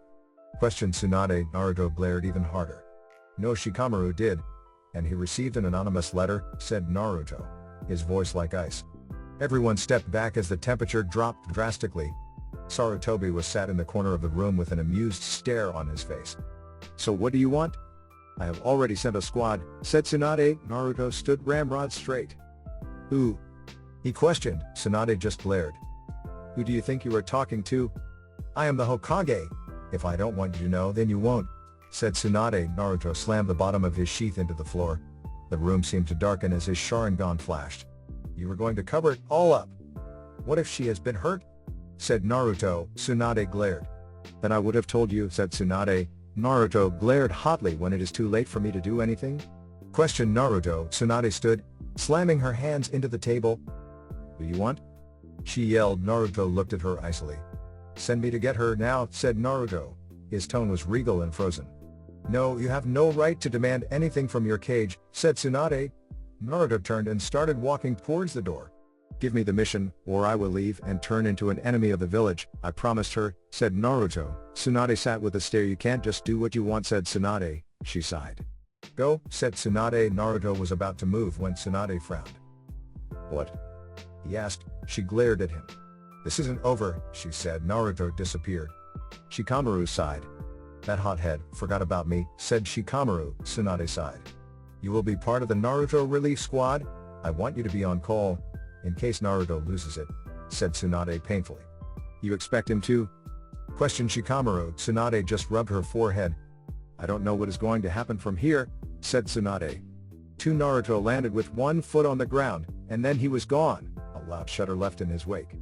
Questioned Tsunade. Naruto glared even harder. No, Shikamaru did. And he received an anonymous letter, said Naruto, his voice like ice. Everyone stepped back as the temperature dropped drastically. Sarutobi was sat in the corner of the room with an amused stare on his face. So what do you want? I have already sent a squad, said Tsunade. Naruto stood ramrod straight. Who? He questioned. Tsunade just glared. Who do you think you are talking to? I am the Hokage. If I don't want you to know, then you won't, said Tsunade. Naruto slammed the bottom of his sheath into the floor. The room seemed to darken as his Sharingan flashed. You were going to cover it all up. What if she has been hurt? Said Naruto. Tsunade glared. Then I would have told you, said Tsunade. Naruto glared hotly. When it is too late for me to do anything? Questioned Naruto. Tsunade stood, slamming her hands into the table. Do you want? She yelled. Naruto looked at her icily. Send me to get her now, said Naruto. His tone was regal and frozen. No, you have no right to demand anything from your cage, said Tsunade. Naruto turned and started walking towards the door. Give me the mission, or I will leave and turn into an enemy of the village, I promised her, said Naruto. Tsunade sat with a stare. You can't just do what you want, said Tsunade. She sighed. Go, said Tsunade. Naruto was about to move when Tsunade frowned. What? He asked. She glared at him. This isn't over, she said. Naruto disappeared. Shikamaru sighed. That hothead forgot about me, said Shikamaru. Tsunade sighed. You will be part of the Naruto relief squad? I want you to be on call, in case Naruto loses it, said Tsunade painfully. You expect him to? Questioned Shikamaru. Tsunade just rubbed her forehead. I don't know what is going to happen from here, said Tsunade. Naruto landed with one foot on the ground, and then he was gone. A loud shudder left in his wake.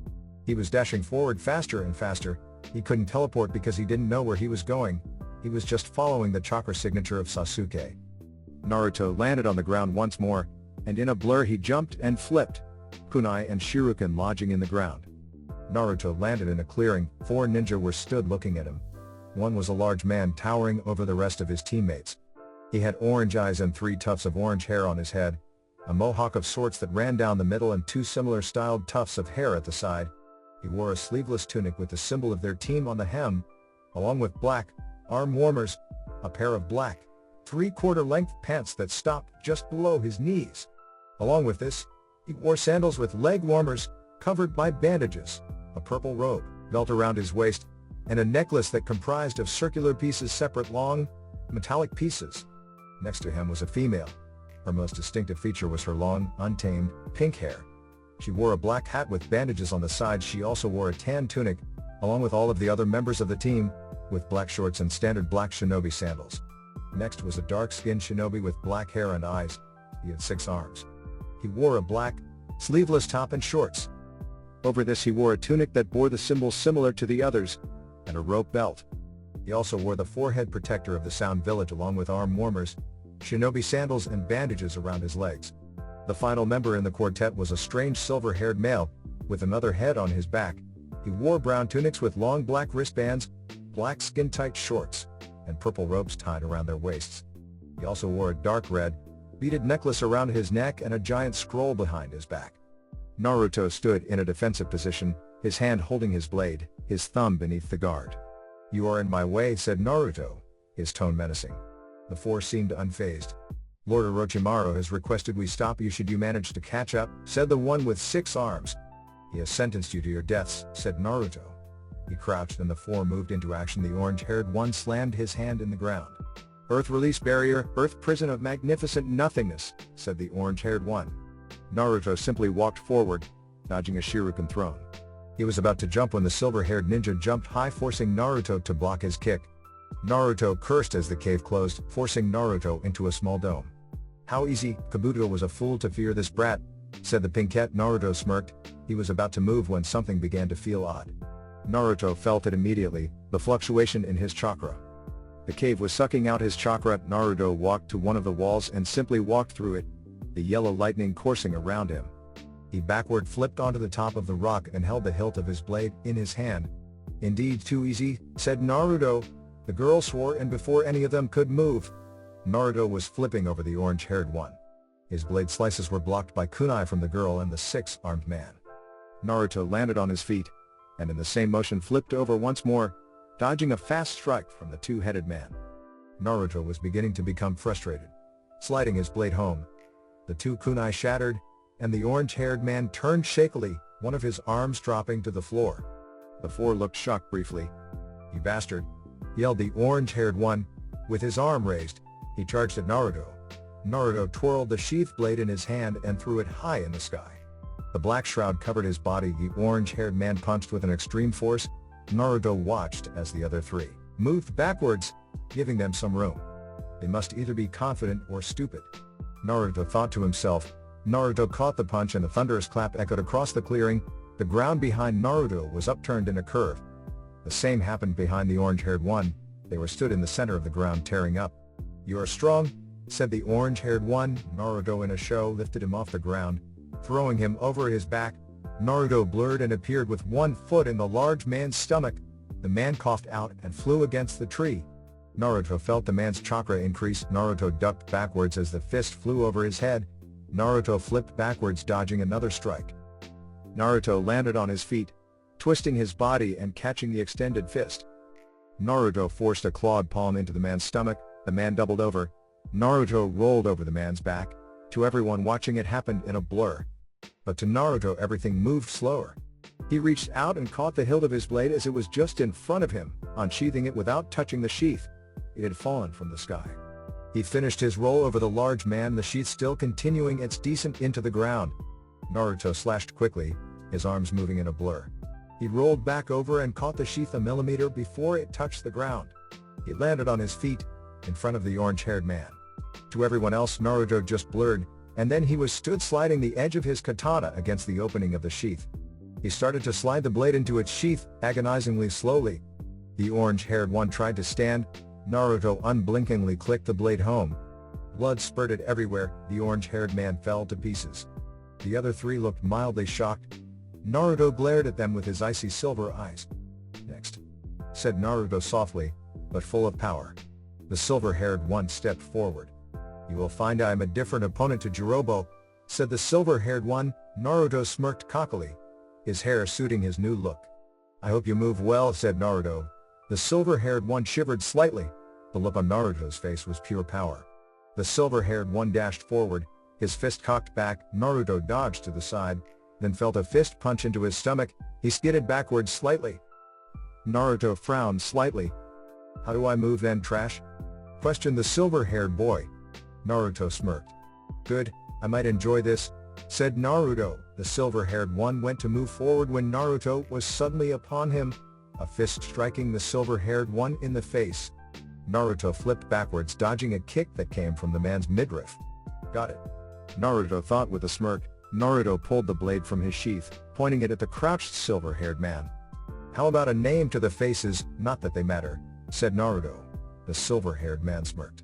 He was dashing forward faster and faster. He couldn't teleport because he didn't know where he was going. He was just following the chakra signature of Sasuke. Naruto landed on the ground once more, and in a blur he jumped and flipped, kunai and shuriken lodging in the ground. Naruto landed in a clearing. 4 ninja were stood looking at him. One was a large man towering over the rest of his teammates. He had orange eyes and 3 tufts of orange hair on his head, a mohawk of sorts that ran down the middle and 2 similar styled tufts of hair at the side. He wore a sleeveless tunic with the symbol of their team on the hem, along with black arm warmers, a pair of black 3/4 length pants that stopped just below his knees. Along with this, he wore sandals with leg warmers, covered by bandages, a purple robe, belt around his waist, and a necklace that comprised of circular pieces, separate long, metallic pieces. Next to him was a female. Her most distinctive feature was her long, untamed, pink hair. She wore a black hat with bandages on the sides. She also wore a tan tunic, along with all of the other members of the team, with black shorts and standard black shinobi sandals. Next was a dark-skinned shinobi with black hair and eyes. He had 6 arms. He wore a black, sleeveless top and shorts. Over this he wore a tunic that bore the symbols similar to the others, and a rope belt. He also wore the forehead protector of the Sound Village along with arm warmers, shinobi sandals and bandages around his legs. The final member in the quartet was a strange silver-haired male, with another head on his back. He wore brown tunics with long black wristbands, black skin-tight shorts, and purple ropes tied around their waists. He also wore a dark red, beaded necklace around his neck and a giant scroll behind his back. Naruto stood in a defensive position, his hand holding his blade, his thumb beneath the guard. You are in my way, said Naruto, his tone menacing. The 4 seemed unfazed. Lord Orochimaru has requested we stop you should you manage to catch up, said the one with 6 arms. He has sentenced you to your deaths, said Naruto. He crouched and the 4 moved into action. The orange-haired one slammed his hand in the ground. Earth release barrier, Earth prison of magnificent nothingness, said the orange-haired one. Naruto simply walked forward, dodging a shuriken thrown. He was about to jump when the silver-haired ninja jumped high, forcing Naruto to block his kick. Naruto cursed as the cave closed, forcing Naruto into a small dome. How easy, Kabuto was a fool to fear this brat, said the pinkette. Naruto smirked. He was about to move when something began to feel odd. Naruto felt it immediately, the fluctuation in his chakra. The cave was sucking out his chakra. Naruto walked to one of the walls and simply walked through it, the yellow lightning coursing around him. He backward flipped onto the top of the rock and held the hilt of his blade in his hand. Indeed too easy, said Naruto. The girl swore, and before any of them could move, Naruto was flipping over the orange-haired one. His blade slices were blocked by kunai from the girl and the 6-armed man. Naruto landed on his feet, and in the same motion flipped over once more, dodging a fast strike from the 2-headed man. Naruto was beginning to become frustrated. Sliding his blade home, the 2 kunai shattered, and the orange-haired man turned shakily, one of his arms dropping to the floor. The 4 looked shocked briefly. You bastard, yelled the orange-haired one. With his arm raised, he charged at Naruto. Naruto twirled the sheath blade in his hand and threw it high in the sky. The black shroud covered his body. The orange-haired man punched with an extreme force. Naruto watched as the other 3 moved backwards, giving them some room. They must either be confident or stupid. Naruto thought to himself. Naruto caught the punch and a thunderous clap echoed across the clearing. The ground behind Naruto was upturned in a curve. The same happened behind the orange-haired one. They were stood in the center of the ground tearing up. "You are strong," said the orange-haired one. Naruto in a show lifted him off the ground, throwing him over his back. Naruto blurred and appeared with one foot in the large man's stomach. The man coughed out and flew against the tree. Naruto felt the man's chakra increase. Naruto ducked backwards as the fist flew over his head. Naruto flipped backwards, dodging another strike. Naruto landed on his feet, twisting his body and catching the extended fist. Naruto forced a clawed palm into the man's stomach. The man doubled over. Naruto rolled over the man's back. To everyone watching, it happened in a blur. But to Naruto, everything moved slower. He reached out and caught the hilt of his blade as it was just in front of him, unsheathing it without touching the sheath. It had fallen from the sky. He finished his roll over the large man, the sheath still continuing its descent into the ground. Naruto slashed quickly, his arms moving in a blur. He rolled back over and caught the sheath a millimeter before it touched the ground. He landed on his feet, in front of the orange-haired man. To everyone else, Naruto just blurred, and then he was stood sliding the edge of his katana against the opening of the sheath. He started to slide the blade into its sheath, agonizingly slowly. The orange-haired one tried to stand. Naruto unblinkingly clicked the blade home. Blood spurted everywhere. The orange-haired man fell to pieces. The other three looked mildly shocked. Naruto glared at them with his icy silver eyes. "Next," said Naruto softly, but full of power. The silver-haired one stepped forward. "You will find I am a different opponent to Jirobo," said the silver-haired one. Naruto smirked cockily, his hair suiting his new look. "I hope you move well," said Naruto. The silver-haired one shivered slightly. The look on Naruto's face was pure power. The silver-haired one dashed forward, his fist cocked back. Naruto dodged to the side, then felt a fist punch into his stomach. He skidded backwards slightly. Naruto frowned slightly. "How do I move then, trash?" questioned the silver-haired boy. Naruto smirked. "Good, I might enjoy this," said Naruto. The silver-haired one went to move forward when Naruto was suddenly upon him, a fist striking the silver-haired one in the face. Naruto flipped backwards, dodging a kick that came from the man's midriff. "Got it," Naruto thought with a smirk. Naruto pulled the blade from his sheath, pointing it at the crouched silver-haired man. "How about a name to the faces, not that they matter," said Naruto. The silver-haired man smirked.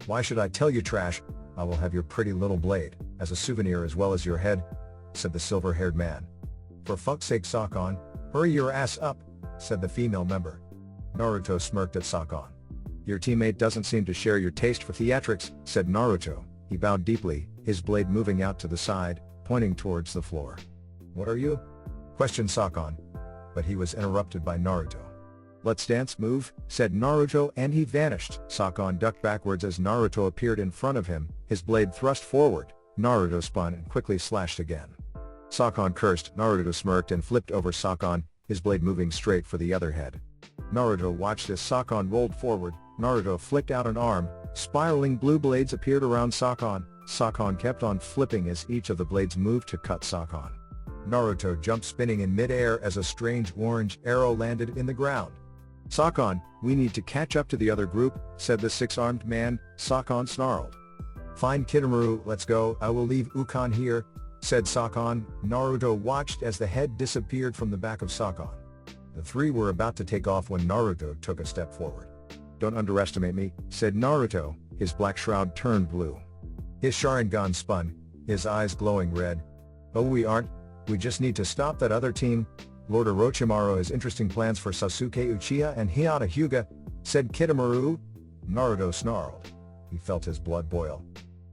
"Why should I tell you, trash? I will have your pretty little blade, as a souvenir as well as your head," said the silver-haired man. "For fuck's sake, Sakon, hurry your ass up," said the female member. Naruto smirked at Sakon. "Your teammate doesn't seem to share your taste for theatrics," said Naruto. He bowed deeply, his blade moving out to the side, pointing towards the floor. "What are you?" questioned Sakon. But he was interrupted by Naruto. "Let's dance, move," said Naruto, and he vanished. Sakon ducked backwards as Naruto appeared in front of him, his blade thrust forward. Naruto spun and quickly slashed again. Sakon cursed. Naruto smirked and flipped over Sakon, his blade moving straight for the other head. Naruto watched as Sakon rolled forward. Naruto flicked out an arm. Spiraling blue blades appeared around Sakon. Sakon kept on flipping as each of the blades moved to cut Sakon. Naruto jumped, spinning in mid-air as a strange orange arrow landed in the ground. "Sakon, we need to catch up to the other group," said the six-armed man. Sakon snarled. "Fine, Kidomaru, let's go. I will leave Ukon here," said Sakon. Naruto watched as the head disappeared from the back of Sakon. The three were about to take off when Naruto took a step forward. "Don't underestimate me," said Naruto, his black shroud turned blue. His Sharingan spun, his eyes glowing red. "Oh, we aren't. We just need to stop that other team. Lord Orochimaru has interesting plans for Sasuke Uchiha and Hinata Hyuga," said Kidomaru. Naruto snarled. He felt his blood boil.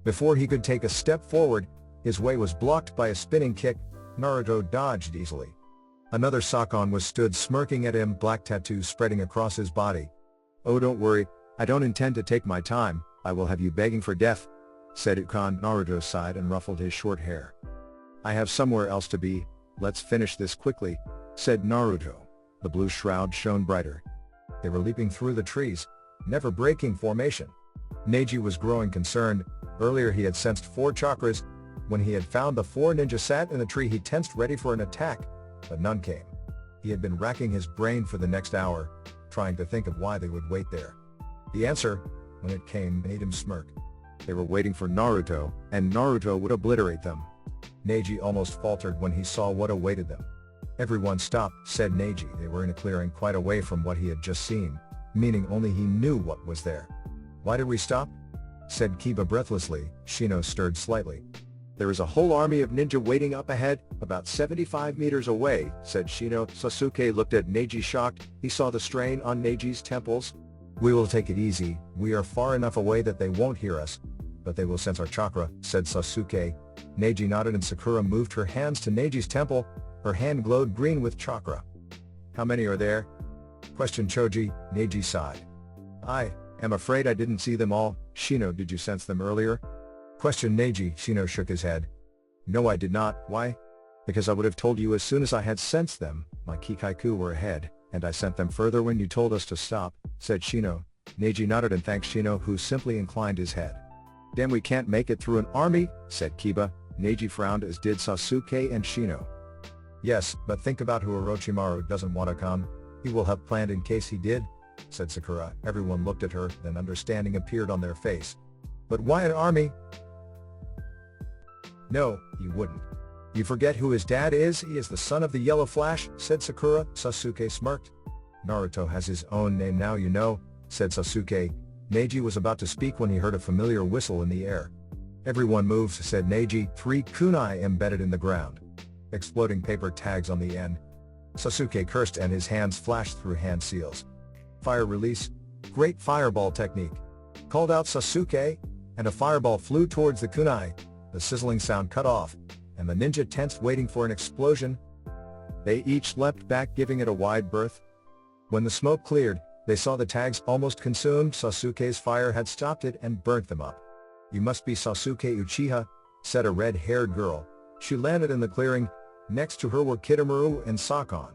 Before he could take a step forward, his way was blocked by a spinning kick. Naruto dodged easily. Another Sakon was stood smirking at him, black tattoos spreading across his body. "Oh, don't worry, I don't intend to take my time. I will have you begging for death," said Ukon. Naruto sighed and ruffled his short hair. "I have somewhere else to be. Let's finish this quickly," said Naruto. The blue shroud shone brighter. They were leaping through the trees, never breaking formation. Neji was growing concerned. Earlier he had sensed 4 chakras. When he had found the 4 ninja sat in the tree, he tensed ready for an attack, but none came. He had been racking his brain for the next hour. trying to think of why they would wait there. The answer, when it came, made him smirk. They were waiting for Naruto, and Naruto would obliterate them. Neji almost faltered when he saw what awaited them. Everyone stopped, said Neji. They were in a clearing quite away from what he had just seen, meaning only he knew what was there. Why did we stop? Said Kiba breathlessly. Shino stirred slightly. There is a whole army of ninja waiting up ahead, about 75 meters away, said Shino. Sasuke looked at Neji shocked. He saw the strain on Neji's temples. We will take it easy, we are far enough away that they won't hear us, but they will sense our chakra, said Sasuke. Neji nodded and Sakura moved her hands to Neji's temple. Her hand glowed green with chakra. How many are there? Questioned Choji. Neji sighed. I am afraid I didn't see them all. Shino, did you sense them earlier? Questioned Neji. Shino shook his head. No, I did not. Why? Because I would have told you as soon as I had sensed them. My Kikaiku were ahead, and I sent them further when you told us to stop, said Shino. Neji nodded and thanked Shino, who simply inclined his head. Damn, we can't make it through an army, said Kiba. Neji frowned, as did Sasuke and Shino. Yes, but think about who Orochimaru doesn't want to come. He will have planned in case he did, said Sakura. Everyone looked at her, then understanding appeared on their face. But why an army? No, you wouldn't. You forget who his dad is? He is the son of the Yellow Flash, said Sakura. Sasuke smirked. Naruto has his own name now, you know, said Sasuke. Neji was about to speak when he heard a familiar whistle in the air. Everyone moves, said Neji. 3 kunai embedded in the ground. Exploding paper tags on the end. Sasuke cursed and his hands flashed through hand seals. Fire release. Great fireball technique. Called out Sasuke, and a fireball flew towards the kunai. The sizzling sound cut off, and the ninja tensed waiting for an explosion. They each leapt back, giving it a wide berth. When the smoke cleared, they saw the tags almost consumed. Sasuke's fire had stopped it and burnt them up. You must be Sasuke Uchiha, said a red-haired girl. She landed in the clearing. Next to her were Kitamura and Sakon.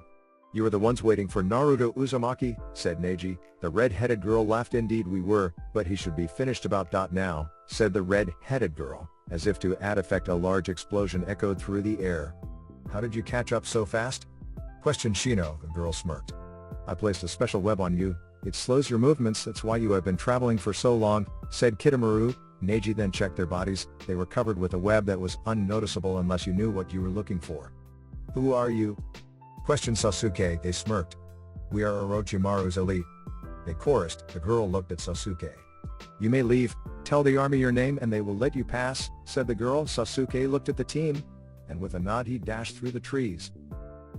You were the ones waiting for Naruto Uzumaki, said Neji. The red-headed girl laughed. Indeed we were, but he should be finished about now, said the red-headed girl. As if to add effect, a large explosion echoed through the air. How did you catch up so fast? Questioned Shino. The girl smirked. I placed a special web on you. It slows your movements, that's why you have been traveling for so long, said Kitamura. Neji then checked their bodies. They were covered with a web that was unnoticeable unless you knew what you were looking for. Who are you? Questioned Sasuke. They smirked. We are Orochimaru's elite. They chorused. The girl looked at Sasuke. You may leave. Tell the army your name and they will let you pass, said the girl. Sasuke looked at the team, and with a nod he dashed through the trees.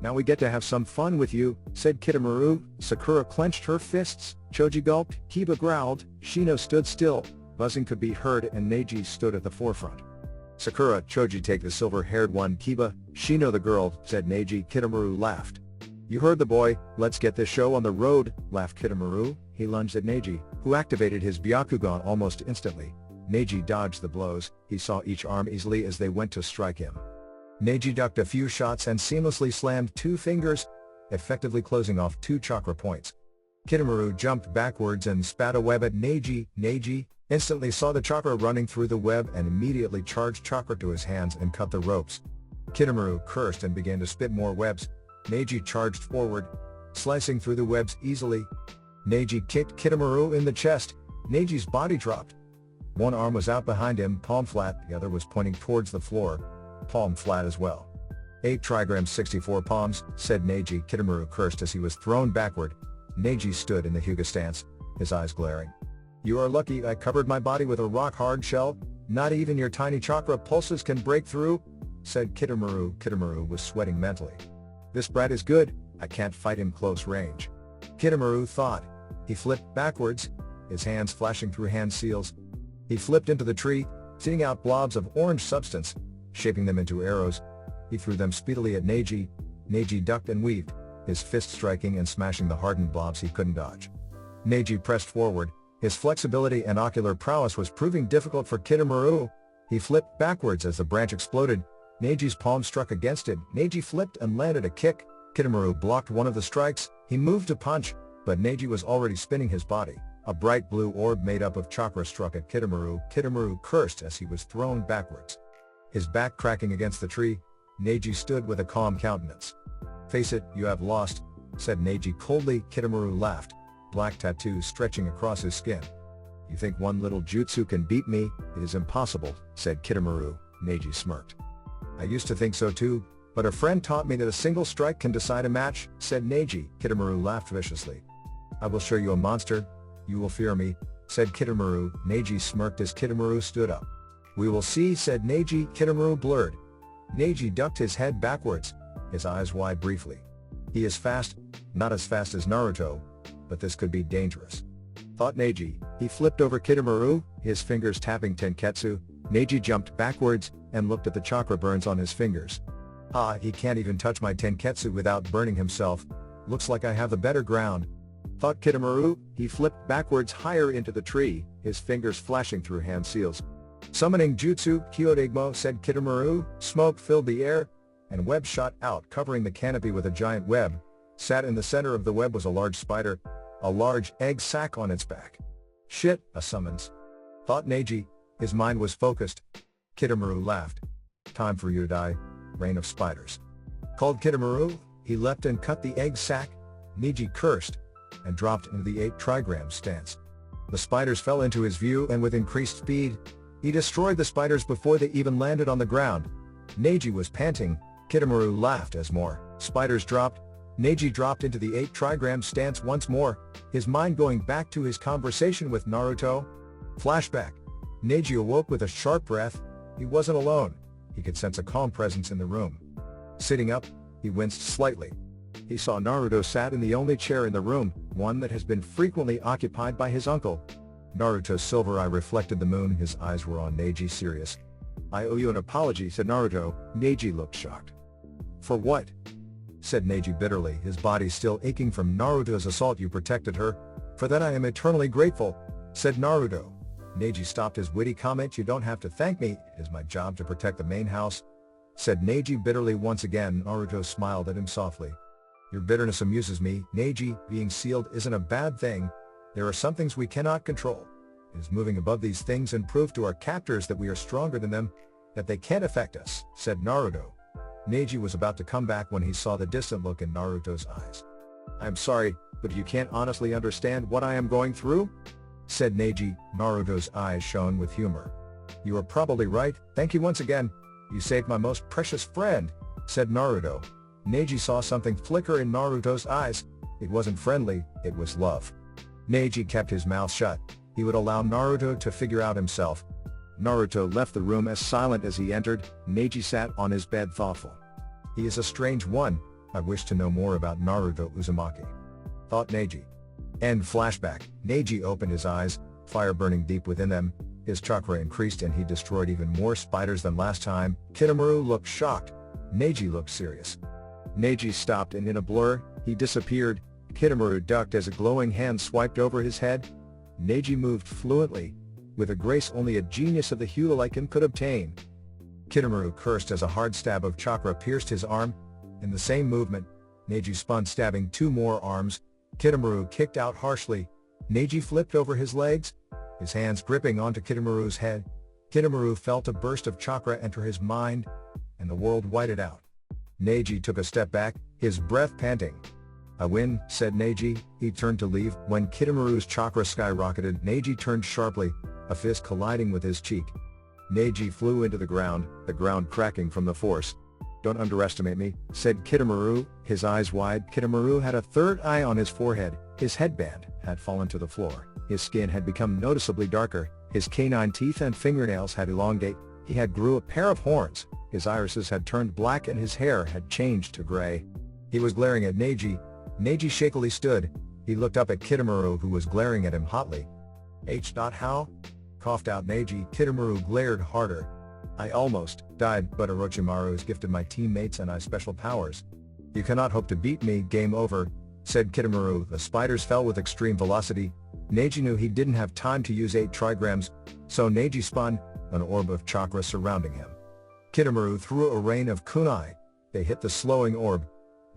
Now we get to have some fun with you, said Kitamura. Sakura clenched her fists. Choji gulped. Kiba growled. Shino stood still. Buzzing could be heard and Neji stood at the forefront. Sakura, Choji, take the silver-haired one. Kiba, Shino the girl, said Neji. Kitamura laughed. You heard the boy, let's get this show on the road, laughed Kitamura. He lunged at Neji, who activated his Byakugan almost instantly. Neji dodged the blows. He saw each arm easily as they went to strike him. Neji ducked a few shots and seamlessly slammed 2 fingers, effectively closing off 2 chakra points. Kitamura jumped backwards and spat a web at Neji. Neji instantly saw the chakra running through the web and immediately charged chakra to his hands and cut the ropes. Kitamura cursed and began to spit more webs. Neji charged forward, slicing through the webs easily. Neji kicked Kitamura in the chest. Neji's body dropped. One arm was out behind him, palm flat, the other was pointing towards the floor, palm flat as well. 8 trigrams 64 palms, said Neji. Kitamura cursed as he was thrown backward. Neji stood in the Hyuga stance, his eyes glaring. You are lucky I covered my body with a rock-hard shell. Not even your tiny chakra pulses can break through, said Kitamura. Kitamura was sweating mentally. This brat is good, I can't fight him close range. Kitamura thought. He flipped backwards, his hands flashing through hand seals. He flipped into the tree, sending out blobs of orange substance, shaping them into arrows. He threw them speedily at Neji. Neji ducked and weaved, his fist striking and smashing the hardened blobs he couldn't dodge. Neji pressed forward. His flexibility and ocular prowess was proving difficult for Kitamura. He flipped backwards as the branch exploded. Neji's palm struck against it. Neji flipped and landed a kick. Kitamura blocked one of the strikes. He moved to punch, but Neji was already spinning his body. A bright blue orb made up of chakra struck at Kitamura. Kitamura cursed as he was thrown backwards. His back cracking against the tree, Neji stood with a calm countenance. Face it, you have lost, said Neji coldly. Kitamura laughed. black tattoos stretching across his skin. You think one little jutsu can beat me? It is impossible, said Kitamaru. Neji smirked. I used to think so too, but a friend taught me that a single strike can decide a match, said Neji. Kitamaru laughed viciously. I will show you a monster. You will fear me, said Kitamaru. Neji smirked as Kitamaru stood up. We will see, said Neji. Kitamaru blurred. Neji ducked his head backwards, his eyes wide briefly. He is fast, not as fast as Naruto, but this could be dangerous, thought Neji. He flipped over Kitamaru, his fingers tapping tenketsu. Neji jumped backwards and looked at the chakra burns on his fingers. Ah, he can't even touch my tenketsu without burning himself. Looks like I have the better ground, thought Kitamaru. He flipped backwards higher into the tree, his fingers flashing through hand seals. Summoning jutsu, Kyodigmo, said Kitamaru. Smoke filled the air, and web shot out, covering the canopy with a giant web. Sat in the center of the web was a large spider, a large egg sac on its back. Shit, a summons, thought Neji. His mind was focused. Kitamaru laughed. Time for you to die, rain of spiders, called Kitamaru. He leapt and cut the egg sac. Neji cursed and dropped into the 8 trigram stance. The spiders fell into his view, and with increased speed, he destroyed the spiders before they even landed on the ground. Neji was panting. Kitamaru laughed as more spiders dropped. Neji dropped into the 8 trigram stance once more, his mind going back to his conversation with Naruto. Flashback. Neji awoke with a sharp breath. He wasn't alone. He could sense a calm presence in the room. Sitting up, he winced slightly. He saw Naruto sat in the only chair in the room, one that has been frequently occupied by his uncle. Naruto's silver eye reflected the moon. His eyes were on Neji, serious. I owe you an apology, said Naruto. Neji looked shocked. For what? Said Neji bitterly, his body still aching from Naruto's assault. You protected her. For that I am eternally grateful, said Naruto. Neji stopped his witty comment. You don't have to thank me, it is my job to protect the main house, said Neji bitterly. Once again Naruto smiled at him softly. Your bitterness amuses me, Neji. Being sealed isn't a bad thing. There are some things we cannot control. It is moving above these things and prove to our captors that we are stronger than them, that they can't affect us, said Naruto. Neji was about to come back when he saw the distant look in Naruto's eyes. I am sorry, but you can't honestly understand what I am going through, said Neji. Naruto's eyes shone with humor. You are probably right. Thank you once again. You saved my most precious friend, said Naruto. Neji saw something flicker in Naruto's eyes. It wasn't friendly, it was love. Neji kept his mouth shut. He would allow Naruto to figure out himself. Naruto left the room as silent as he entered. Neji sat on his bed thoughtful. He is a strange one. I wish to know more about Naruto Uzumaki, thought Neji. End flashback. Neji opened his eyes, fire burning deep within them. His chakra increased and he destroyed even more spiders than last time. Kitamaru looked shocked. Neji looked serious. Neji stopped and in a blur, he disappeared. Kitamaru ducked as a glowing hand swiped over his head. Neji moved fluently, with a grace only a genius of the hue like him could obtain. Kitamaru cursed as a hard stab of chakra pierced his arm. In the same movement, Neji spun, stabbing 2 more arms. Kitamaru kicked out harshly. Neji flipped over his legs, his hands gripping onto Kitamaru's head. Kitamaru felt a burst of chakra enter his mind, and the world whited out. Neji took a step back, his breath panting. I win, said Neji. He turned to leave. When Kitamaru's chakra skyrocketed, Neji turned sharply, a fist colliding with his cheek. Neji flew into the ground cracking from the force. Don't underestimate me, said Kitamaru, his eyes wide. Kitamaru had a third eye on his forehead. His headband had fallen to the floor. His skin had become noticeably darker. His canine teeth and fingernails had elongated. He had grew a pair of horns. His irises had turned black and his hair had changed to gray. He was glaring at Neji. Neji shakily stood. He looked up at Kitamaru, who was glaring at him hotly. How? Coughed out Neji. Kitamaru glared harder. I almost died, but Orochimaru has gifted my teammates and I special powers. You cannot hope to beat me. Game over, said Kitamaru. The spiders fell with extreme velocity. Neji knew he didn't have time to use 8 trigrams, so Neji spun, an orb of chakra surrounding him. Kitamaru threw a rain of kunai. They hit the slowing orb.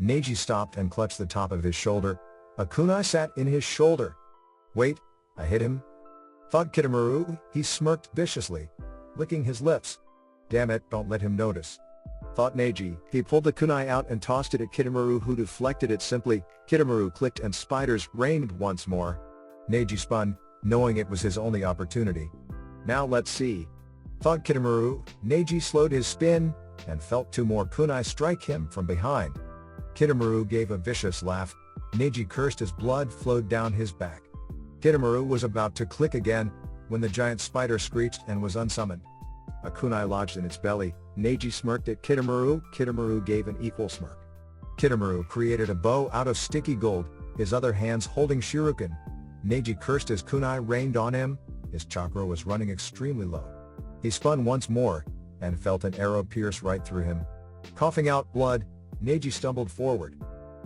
Neji stopped and clutched the top of his shoulder. A kunai sat in his shoulder. Wait, I hit him? Thought Kitamaru. He smirked viciously, licking his lips. Damn it, don't let him notice, thought Neji. He pulled the kunai out and tossed it at Kitamaru, who deflected it simply. Kitamaru clicked and spiders rained once more. Neji spun, knowing it was his only opportunity. Now let's see, thought Kitamaru. Neji slowed his spin, and felt two more kunai strike him from behind. Kitamaru gave a vicious laugh. Neji cursed as blood flowed down his back. Kitamaru was about to click again, when the giant spider screeched and was unsummoned. A kunai lodged in its belly. Neji smirked at Kitamaru. Kitamaru gave an equal smirk. Kitamaru created a bow out of sticky gold, his other hands holding shuriken. Neji cursed as kunai rained on him. His chakra was running extremely low. He spun once more, and felt an arrow pierce right through him. Coughing out blood, Neji stumbled forward.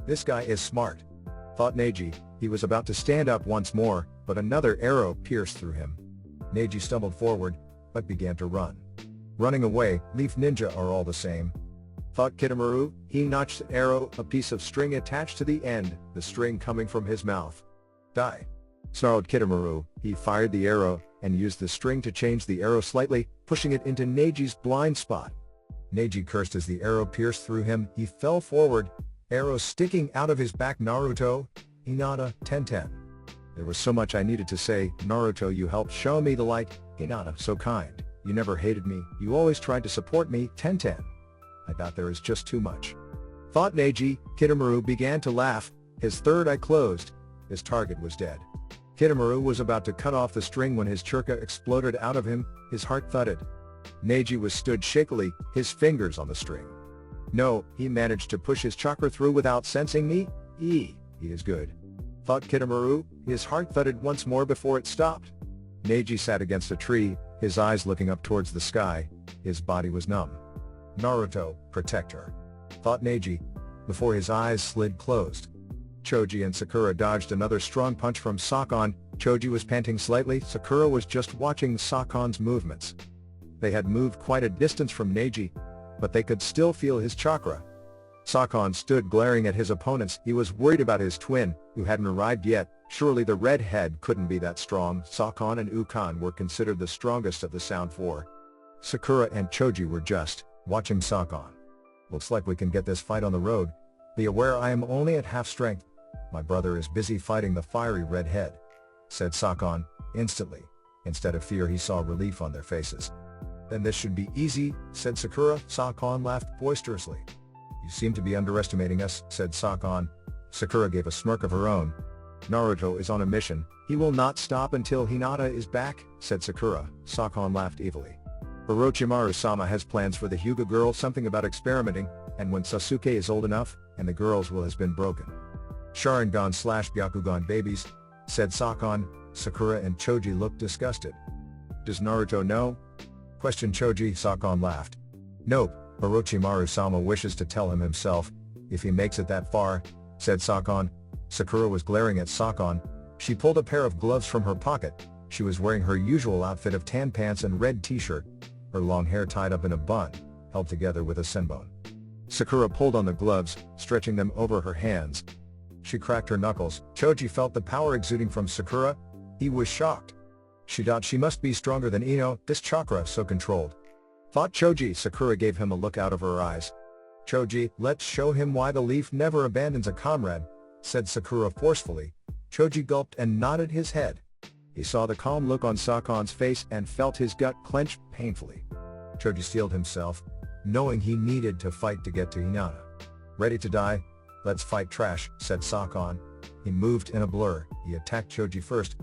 This guy is smart, thought Neji. He was about to stand up once more, but another arrow pierced through him. Neji stumbled forward, but began to run. Running away, leaf ninja are all the same, thought Kitamaru. He notched an arrow, a piece of string attached to the end, the string coming from his mouth. Die, snarled Kitamaru. He fired the arrow, and used the string to change the arrow slightly, pushing it into Neji's blind spot. Neji cursed as the arrow pierced through him. He fell forward, arrow sticking out of his back. Naruto, Hinata, 10-10. There was so much I needed to say. Naruto, you helped show me the light. Hinata, so kind. You never hated me. You always tried to support me. 10-10. I doubt there is just too much, thought Neji. Kitamaru began to laugh. His third eye closed. His target was dead. Kitamaru was about to cut off the string when his chakra exploded out of him. His heart thudded. Neji was stood shakily, his fingers on the string. No, he managed to push his chakra through without sensing me. He is good, thought Kitamaru. His heart thudded once more before it stopped. Neji sat against a tree, his eyes looking up towards the sky. His body was numb. Naruto, protect her, thought Neji, before his eyes slid closed. Choji and Sakura dodged another strong punch from Sakon. Choji was panting slightly. Sakura was just watching Sakon's movements. They had moved quite a distance from Neji, but they could still feel his chakra. Sakon stood glaring at his opponents. He was worried about his twin, who hadn't arrived yet. Surely the redhead couldn't be that strong. Sakon and Ukan were considered the strongest of the Sound Four. Sakura and Choji were just watching Sakon. Looks like we can get this fight on the road. Be aware I am only at half strength. My brother is busy fighting the fiery redhead, said Sakon. Instantly, instead of fear, he saw relief on their faces. Then this should be easy, said Sakura. Sakon laughed boisterously. You seem to be underestimating us, said Sakon. Sakura gave a smirk of her own. Naruto is on a mission. He will not stop until Hinata is back, said Sakura. Sakon laughed evilly. Orochimaru-sama has plans for the Hyuga girl, something about experimenting, and when Sasuke is old enough, and the girls will have been broken. Sharingan/Byakugan babies, said Sakon. Sakura and Choji looked disgusted. Does Naruto know? Questioned Choji. Sakon laughed. Nope, Orochimaru-sama wishes to tell him himself, if he makes it that far, said Sakon. Sakura was glaring at Sakon. She pulled a pair of gloves from her pocket. She was wearing her usual outfit of tan pants and red t-shirt, her long hair tied up in a bun, held together with a senbon. Sakura pulled on the gloves, stretching them over her hands. She cracked her knuckles. Choji felt the power exuding from Sakura. He was shocked. She must be stronger than Ino, this chakra so controlled, thought Choji. Sakura gave him a look out of her eyes. Choji, let's show him why the leaf never abandons a comrade, said Sakura forcefully. Choji gulped and nodded his head. He saw the calm look on Sakon's face and felt his gut clench painfully. Choji steeled himself, knowing he needed to fight to get to Hinata. Ready to die? Let's fight trash, said Sakon. He moved in a blur. He attacked Choji first,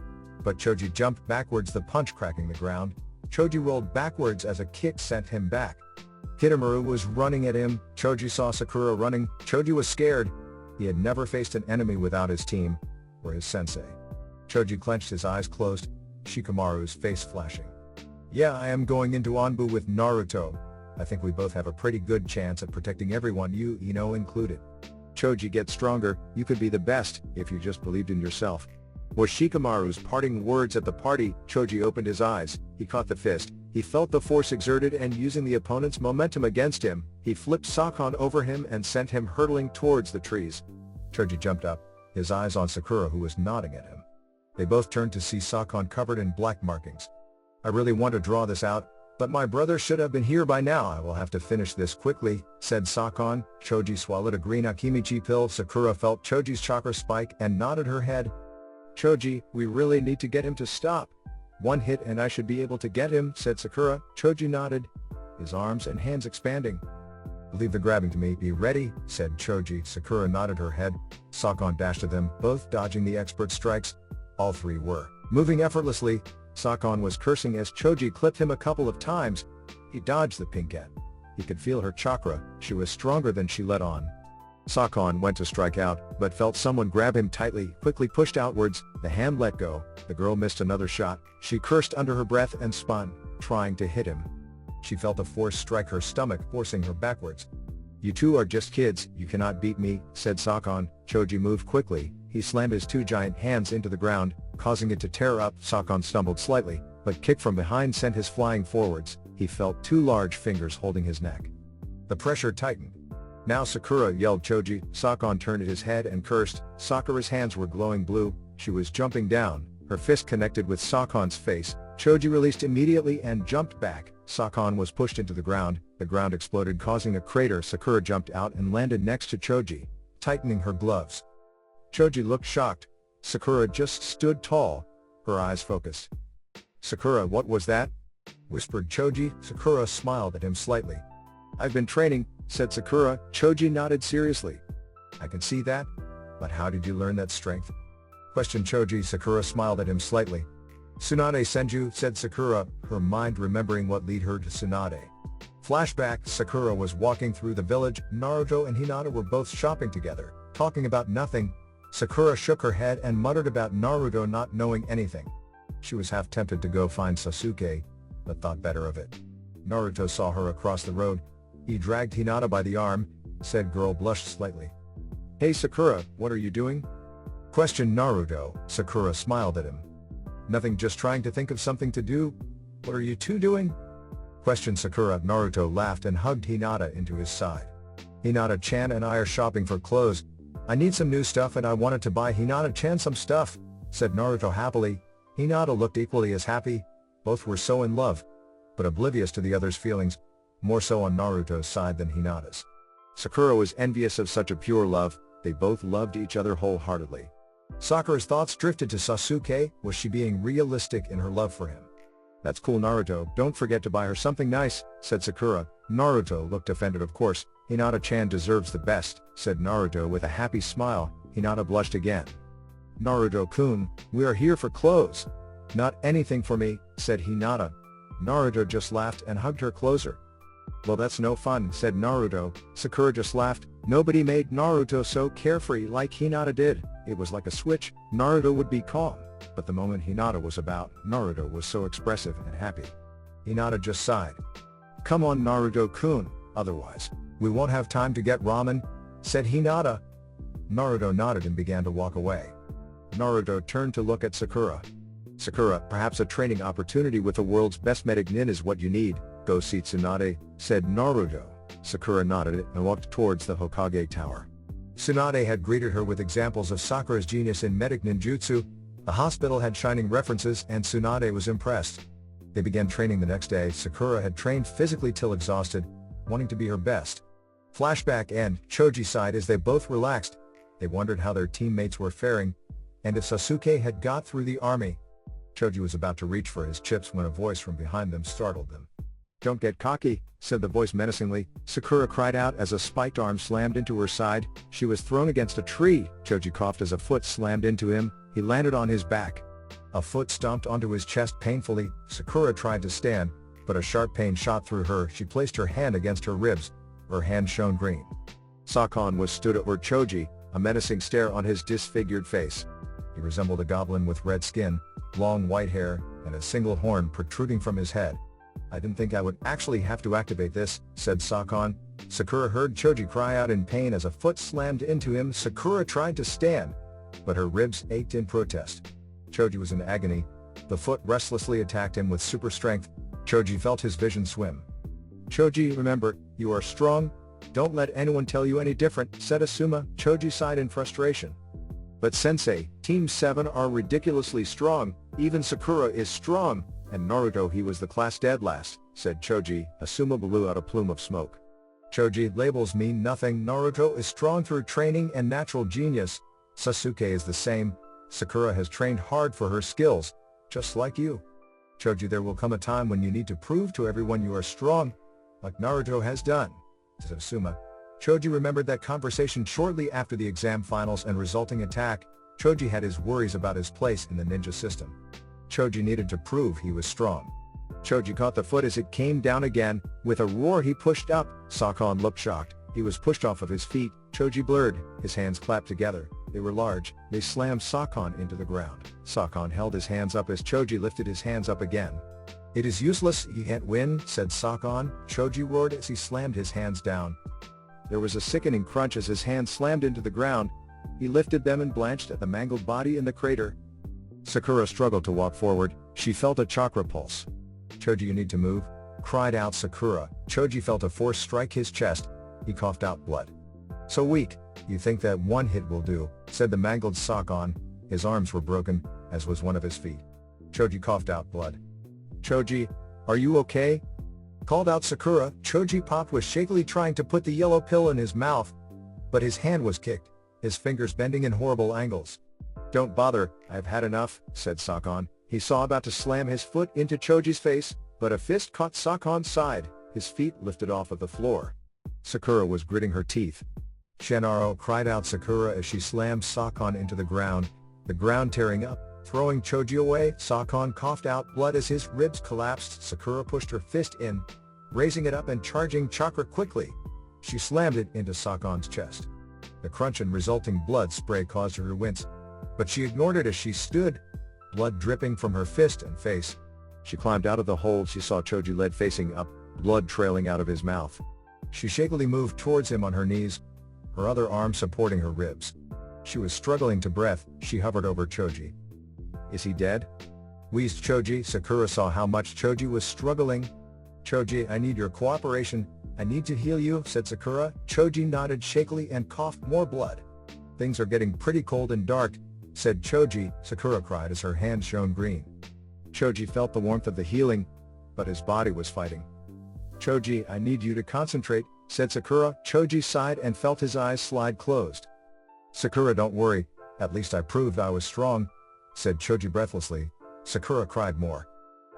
but Choji jumped backwards, the punch cracking the ground. Choji rolled backwards as a kick sent him back. Kitamaru was running at him. Choji saw Sakura running. Choji was scared. He had never faced an enemy without his team, or his sensei. Choji clenched, his eyes closed, Shikamaru's face flashing. Yeah, I am going into Anbu with Naruto. I think we both have a pretty good chance at protecting everyone, you Ino included. Choji, get stronger, you could be the best, if you just believed in yourself, was Shikamaru's parting words at the party. Choji opened his eyes. He caught the fist. He felt the force exerted, and using the opponent's momentum against him, he flipped Sakon over him and sent him hurtling towards the trees. Choji jumped up, his eyes on Sakura, who was nodding at him. They both turned to see Sakon covered in black markings. I really want to draw this out, But my brother should have been here by now. I will have to finish this quickly, said Sakon. Choji swallowed a green Akimichi pill. Sakura felt Choji's chakra spike and nodded her head. Choji, we really need to get him to stop. One hit and I should be able to get him, said Sakura. Choji nodded, his arms and hands expanding. Leave the grabbing to me. Be ready, said Choji. Sakura nodded her head. Sakon dashed at them, both dodging the expert strikes. All three were moving effortlessly. Sakon was cursing as Choji clipped him a couple of times. He dodged the pink cat. He could feel her chakra. She was stronger than she let on. Sakon went to strike out, but felt someone grab him tightly, quickly pushed outwards. The hand let go. The girl missed another shot. She cursed under her breath and spun, trying to hit him. She felt a force strike her stomach, forcing her backwards. You two are just kids, you cannot beat me, said Sakon. Choji moved quickly. He slammed his two giant hands into the ground, causing it to tear up. Sakon stumbled slightly, but kick from behind sent his flying forwards. He felt two large fingers holding his neck. The pressure tightened. Now Sakura, yelled Choji. Sakon turned his head and cursed. Sakura's hands were glowing blue. She was jumping down. Her fist connected with Sakon's face. Choji released immediately and jumped back. Sakon was pushed into the ground. The ground exploded, causing a crater. Sakura jumped out and landed next to Choji, tightening her gloves. Choji looked shocked. Sakura just stood tall, her eyes focused. Sakura, what was that? Whispered Choji. Sakura smiled at him slightly. I've been training, said Sakura. Choji nodded seriously. I can see that. But how did you learn that strength? Questioned Choji. Sakura smiled at him slightly. Tsunade Senju, said Sakura, her mind remembering what led her to Tsunade. Flashback, Sakura was walking through the village. Naruto and Hinata were both shopping together, talking about nothing. Sakura shook her head and muttered about Naruto not knowing anything. She was half tempted to go find Sasuke, but thought better of it. Naruto saw her across the road. He dragged Hinata by the arm, said girl blushed slightly. Hey Sakura, what are you doing? Questioned Naruto. Sakura smiled at him. Nothing, just trying to think of something to do. What are you two doing? Questioned Sakura. Naruto laughed and hugged Hinata into his side. Hinata-chan and I are shopping for clothes. I need some new stuff and I wanted to buy Hinata-chan some stuff, said Naruto happily. Hinata looked equally as happy. Both were so in love, but oblivious to the other's feelings, more so on Naruto's side than Hinata's. Sakura was envious of such a pure love. They both loved each other wholeheartedly. Sakura's thoughts drifted to Sasuke. Was she being realistic in her love for him? That's cool Naruto, don't forget to buy her something nice, said Sakura. Naruto looked offended. Of course, Hinata-chan deserves the best, said Naruto with a happy smile. Hinata blushed again. Naruto-kun, we are here for clothes. Not anything for me, said Hinata. Naruto just laughed and hugged her closer. Well, that's no fun, said Naruto. Sakura just laughed. Nobody made Naruto so carefree like Hinata did. It was like a switch. Naruto would be calm, but the moment Hinata was about, Naruto was so expressive and happy. Hinata just sighed. Come on Naruto-kun, otherwise, we won't have time to get ramen, said Hinata. Naruto nodded and began to walk away. Naruto turned to look at Sakura. Sakura, perhaps a training opportunity with the world's best medic nin is what you need. Go see Tsunade, said Naruto. Sakura nodded and walked towards the Hokage tower. Tsunade had greeted her with examples of Sakura's genius in medic ninjutsu. The hospital had shining references and Tsunade was impressed. They began training the next day. Sakura had trained physically till exhausted, wanting to be her best. Flashback and Choji sighed as they both relaxed. They wondered how their teammates were faring, and if Sasuke had got through the army. Choji was about to reach for his chips when a voice from behind them startled them. Don't get cocky, said the voice menacingly. Sakura cried out as a spiked arm slammed into her side. She was thrown against a tree. Choji coughed as a foot slammed into him. He landed on his back. A foot stomped onto his chest painfully. Sakura tried to stand, but a sharp pain shot through her. She placed her hand against her ribs. Her hand shone green. Sakon was stood over Choji, a menacing stare on his disfigured face. He resembled a goblin with red skin, long white hair, and a single horn protruding from his head. I didn't think I would actually have to activate this, said Sakon. Sakura heard Choji cry out in pain as a foot slammed into him. Sakura tried to stand, but her ribs ached in protest. Choji was in agony. The foot restlessly attacked him with super strength. Choji felt his vision swim. Choji, remember, you are strong. Don't let anyone tell you any different, said Asuma. Choji sighed in frustration. But sensei, Team 7 are ridiculously strong. Even Sakura is strong. And Naruto, he was the class dead last, said Choji. Asuma blew out a plume of smoke. Choji, labels mean nothing. Naruto is strong through training and natural genius. Sasuke is the same. Sakura has trained hard for her skills, just like you. Choji, there will come a time when you need to prove to everyone you are strong, like Naruto has done, said Asuma. Choji remembered that conversation shortly after the exam finals and resulting attack. Choji had his worries about his place in the ninja system. Choji needed to prove he was strong. Choji caught the foot as it came down again. With a roar he pushed up. Sakon looked shocked. He was pushed off of his feet. Choji blurred. His hands clapped together. They were large. They slammed Sakon into the ground. Sakon held his hands up as Choji lifted his hands up again. It is useless, you can't win, said Sakon. Choji roared as he slammed his hands down. There was a sickening crunch as his hands slammed into the ground. He lifted them and blanched at the mangled body in the crater. Sakura struggled to walk forward. She felt a chakra pulse. Choji, you need to move, cried out Sakura. Choji felt a force strike his chest. He coughed out blood. So weak, you think that one hit will do, said the mangled Sakon. His arms were broken, as was one of his feet. Choji coughed out blood. Choji, are you okay? Called out Sakura. Choji popped was shakily trying to put the yellow pill in his mouth, but his hand was kicked, his fingers bending in horrible angles. Don't bother, I've had enough, said Sakon. He saw about to slam his foot into Choji's face, but a fist caught Sakon's side. His feet lifted off of the floor. Sakura was gritting her teeth. Shenaro, cried out Sakura as she slammed Sakon into the ground tearing up, throwing Choji away. Sakon coughed out blood as his ribs collapsed. Sakura pushed her fist in, raising it up and charging chakra quickly. She slammed it into Sakon's chest. The crunch and resulting blood spray caused her to wince, but she ignored it as she stood, blood dripping from her fist and face. She climbed out of the hole. She saw Choji lead facing up, blood trailing out of his mouth. She shakily moved towards him on her knees, her other arm supporting her ribs. She was struggling to breath. She hovered over Choji. Is he dead? Wheezed Choji. Sakura saw how much Choji was struggling. Choji, I need your cooperation. I need to heal you, said Sakura. Choji nodded shakily and coughed more blood. Things are getting pretty cold and dark, said Choji. Sakura cried as her hands shone green. Choji felt the warmth of the healing, but his body was fighting. Choji, I need you to concentrate, said Sakura. Choji sighed and felt his eyes slide closed. Sakura, don't worry, at least I proved I was strong, said Choji breathlessly. Sakura cried more.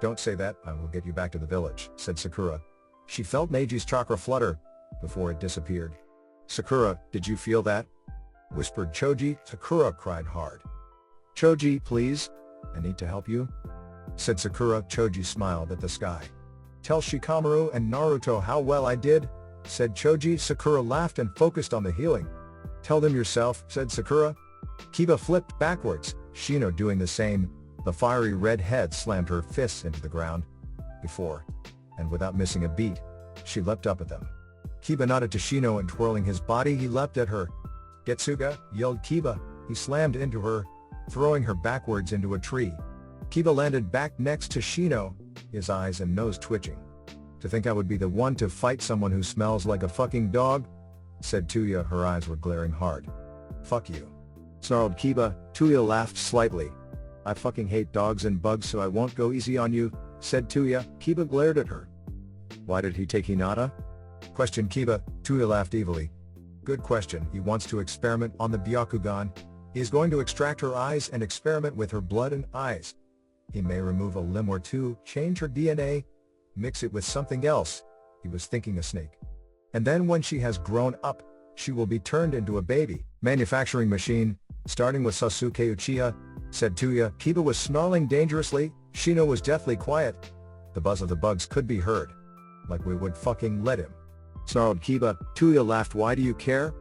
Don't say that, I will get you back to the village, said Sakura. She felt Neji's chakra flutter, before it disappeared. Sakura, did you feel that? Whispered Choji. Sakura cried hard. Choji, please, I need to help you, said Sakura. Choji smiled at the sky. Tell Shikamaru and Naruto how well I did, said Choji. Sakura laughed and focused on the healing. Tell them yourself, said Sakura. Kiba flipped backwards, Shino doing the same. The fiery red head slammed her fists into the ground. Before, and without missing a beat, she leapt up at them. Kiba nodded to Shino and twirling his body he leapt at her. Getsuga, yelled Kiba. He slammed into her, throwing her backwards into a tree. Kiba landed back next to Shino, his eyes and nose twitching. To think I would be the one to fight someone who smells like a fucking dog, said Tuya. Her eyes were glaring hard. Fuck you, snarled Kiba. Tuya laughed slightly. I fucking hate dogs and bugs, so I won't go easy on you, said Tuya. Kiba glared at her. Why did he take Hinata? Questioned Kiba. Tuya laughed evilly. Good question. He wants to experiment on the Byakugan. He is going to extract her eyes and experiment with her blood and eyes. He may remove a limb or two, change her DNA, mix it with something else. He was thinking a snake. And then when she has grown up, she will be turned into a baby manufacturing machine, starting with Sasuke Uchiha, said Tuya. Kiba was snarling dangerously. Shino was deathly quiet. The buzz of the bugs could be heard. Like we would fucking let him, snarled Kiba. Tuya laughed. Why do you care?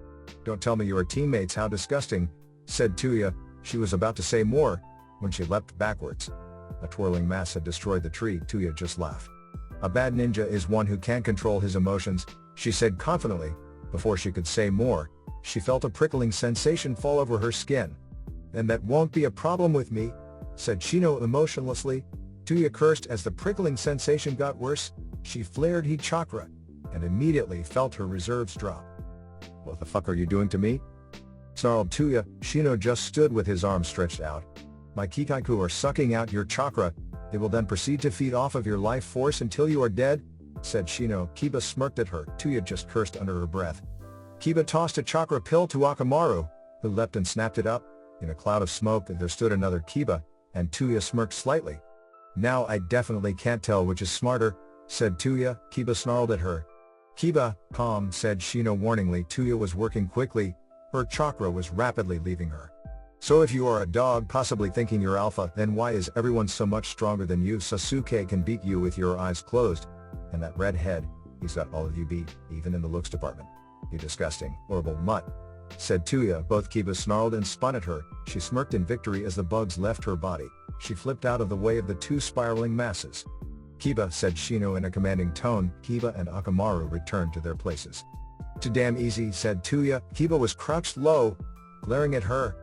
Don't tell me your teammates how disgusting, said Tuya. She was about to say more, when she leapt backwards. A twirling mass had destroyed the tree. Tuya just laughed. A bad ninja is one who can't control his emotions, she said confidently. Before she could say more, she felt a prickling sensation fall over her skin. And that won't be a problem with me, said Shino emotionlessly. Tuya cursed as the prickling sensation got worse. She flared heat chakra, and immediately felt her reserves drop. What the fuck are you doing to me? Snarled Tuya. Shino just stood with his arms stretched out. My Kikaiku are sucking out your chakra. They will then proceed to feed off of your life force until you are dead, said Shino. Kiba smirked at her. Tuya just cursed under her breath. Kiba tossed a chakra pill to Akamaru, who leapt and snapped it up. In a cloud of smoke there stood another Kiba, and Tuya smirked slightly. Now I definitely can't tell which is smarter, said Tuya. Kiba snarled at her. Kiba, calm, said Shino warningly. Tuya was working quickly. Her chakra was rapidly leaving her. So if you are a dog possibly thinking you're alpha, then why is everyone so much stronger than you? Sasuke can beat you with your eyes closed. And that red head, he's got all of you beat, even in the looks department. You disgusting, horrible mutt, said Tuya. Both Kiba snarled and spun at her. She smirked in victory as the bugs left her body. She flipped out of the way of the two spiraling masses. Kiba, said Shino in a commanding tone. Kiba and Akamaru returned to their places. Too damn easy, said Tuya. Kiba was crouched low, glaring at her.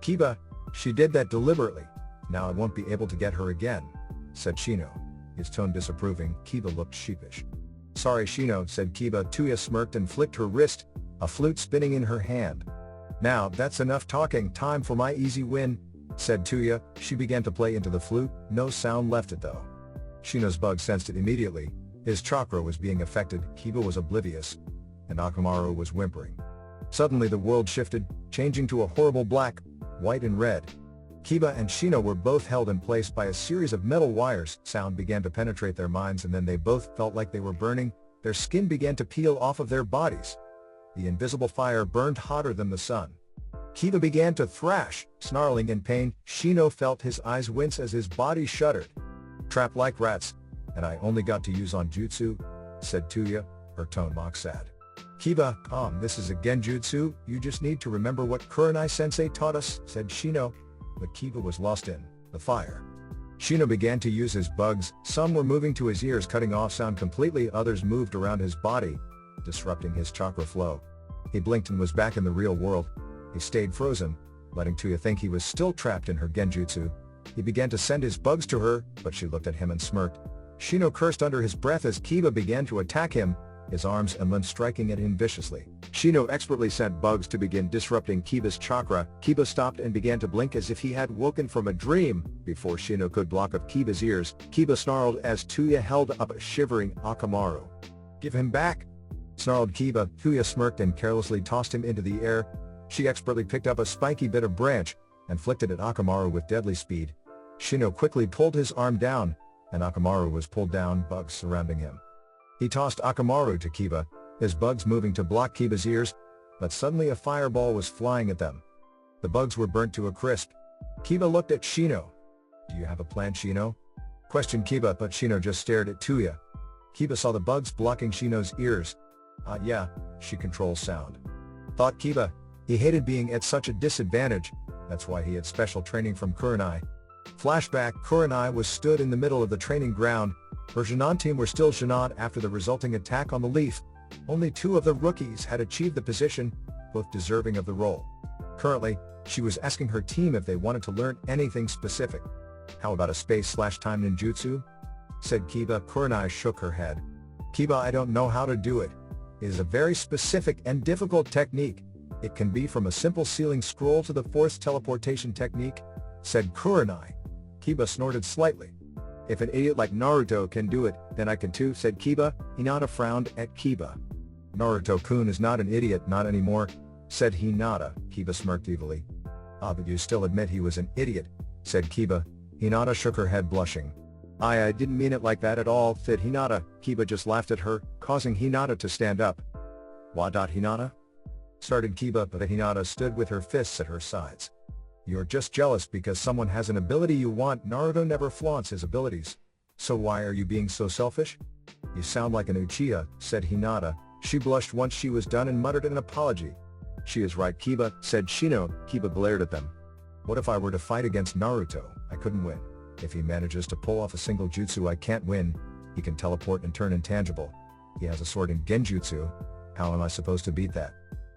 Kiba, she did that deliberately. Now I won't be able to get her again, said Shino, his tone disapproving. Kiba looked sheepish. Sorry Shino, said Kiba. Tuya smirked and flicked her wrist, a flute spinning in her hand. Now that's enough talking, time for my easy win, said Tuya. She began to play into the flute, no sound left it though. Shino's bug sensed it immediately. His chakra was being affected. Kiba was oblivious, and Akamaru was whimpering. Suddenly the world shifted, changing to a horrible black, white and red. Kiba and Shino were both held in place by a series of metal wires. Sound began to penetrate their minds and then they both felt like they were burning. Their skin began to peel off of their bodies. The invisible fire burned hotter than the sun. Kiba began to thrash, snarling in pain. Shino felt his eyes wince as his body shuddered. Trapped like rats, and I only got to use on jutsu, said Tuya, her tone mock sad. Kiba, this is a genjutsu, you just need to remember what Kurenai-sensei taught us, said Shino. But Kiba was lost in the fire. Shino began to use his bugs. Some were moving to his ears, cutting off sound completely. Others moved around his body, disrupting his chakra flow. He blinked and was back in the real world. He stayed frozen, letting Tuya think he was still trapped in her genjutsu. He began to send his bugs to her, but she looked at him and smirked. Shino cursed under his breath as Kiba began to attack him, his arms and limbs striking at him viciously. Shino expertly sent bugs to begin disrupting Kiba's chakra. Kiba stopped and began to blink as if he had woken from a dream. Before Shino could block up Kiba's ears, Kiba snarled as Tuya held up a shivering Akamaru. Give him back, snarled Kiba. Tuya smirked and carelessly tossed him into the air. She expertly picked up a spiky bit of branch and flicked it at Akamaru with deadly speed. Shino quickly pulled his arm down, and Akamaru was pulled down, bugs surrounding him. He tossed Akamaru to Kiba, his bugs moving to block Kiba's ears, but suddenly a fireball was flying at them. The bugs were burnt to a crisp. Kiba looked at Shino. Do you have a plan, Shino? Questioned Kiba, but Shino just stared at Tuya. Kiba saw the bugs blocking Shino's ears. Yeah, she controls sound, thought Kiba. He hated being at such a disadvantage. That's why he had special training from Kurenai. Flashback, Kurenai was stood in the middle of the training ground. Her Genon team were still Genon after the resulting attack on the leaf. Only 2 of the rookies had achieved the position, both deserving of the role. Currently, she was asking her team if they wanted to learn anything specific. How about a space/time ninjutsu? Said Kiba. Kurenai shook her head. Kiba, I don't know how to do it. It is a very specific and difficult technique. It can be from a simple sealing scroll to the forced teleportation technique, said Kurenai. Kiba snorted slightly. If an idiot like Naruto can do it, then I can too, said Kiba. Hinata frowned at Kiba. Naruto-kun is not an idiot, not anymore, said Hinata. Kiba smirked evilly. But you still admit he was an idiot, said Kiba. Hinata shook her head, blushing. I didn't mean it like that at all, said Hinata. Kiba just laughed at her, causing Hinata to stand up. What? Hinata? Started Kiba, but Hinata stood with her fists at her sides. You're just jealous because someone has an ability you want. Naruto never flaunts his abilities. So why are you being so selfish? You sound like an Uchiha, said Hinata. She blushed once she was done and muttered an apology. She is right, Kiba, said Shino. Kiba glared at them. What if I were to fight against Naruto? I couldn't win. If he manages to pull off a single jutsu I can't win. He can teleport and turn intangible. He has a sword in genjutsu. How am I supposed to beat that?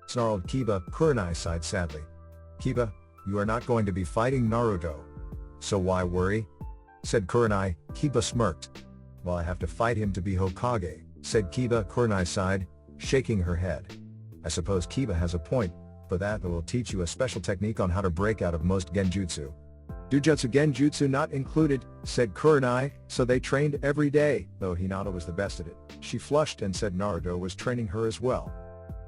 Snarled Kiba. Kurenai sighed sadly. Kiba, you are not going to be fighting Naruto. So why worry? Said Kurenai. Kiba smirked. Well, I have to fight him to be Hokage, said Kiba. Kurenai sighed, shaking her head. I suppose Kiba has a point, but that will teach you a special technique on how to break out of most genjutsu. Dujutsu Genjutsu not included, said Kurenai, so they trained every day, though Hinata was the best at it. She flushed and said Naruto was training her as well.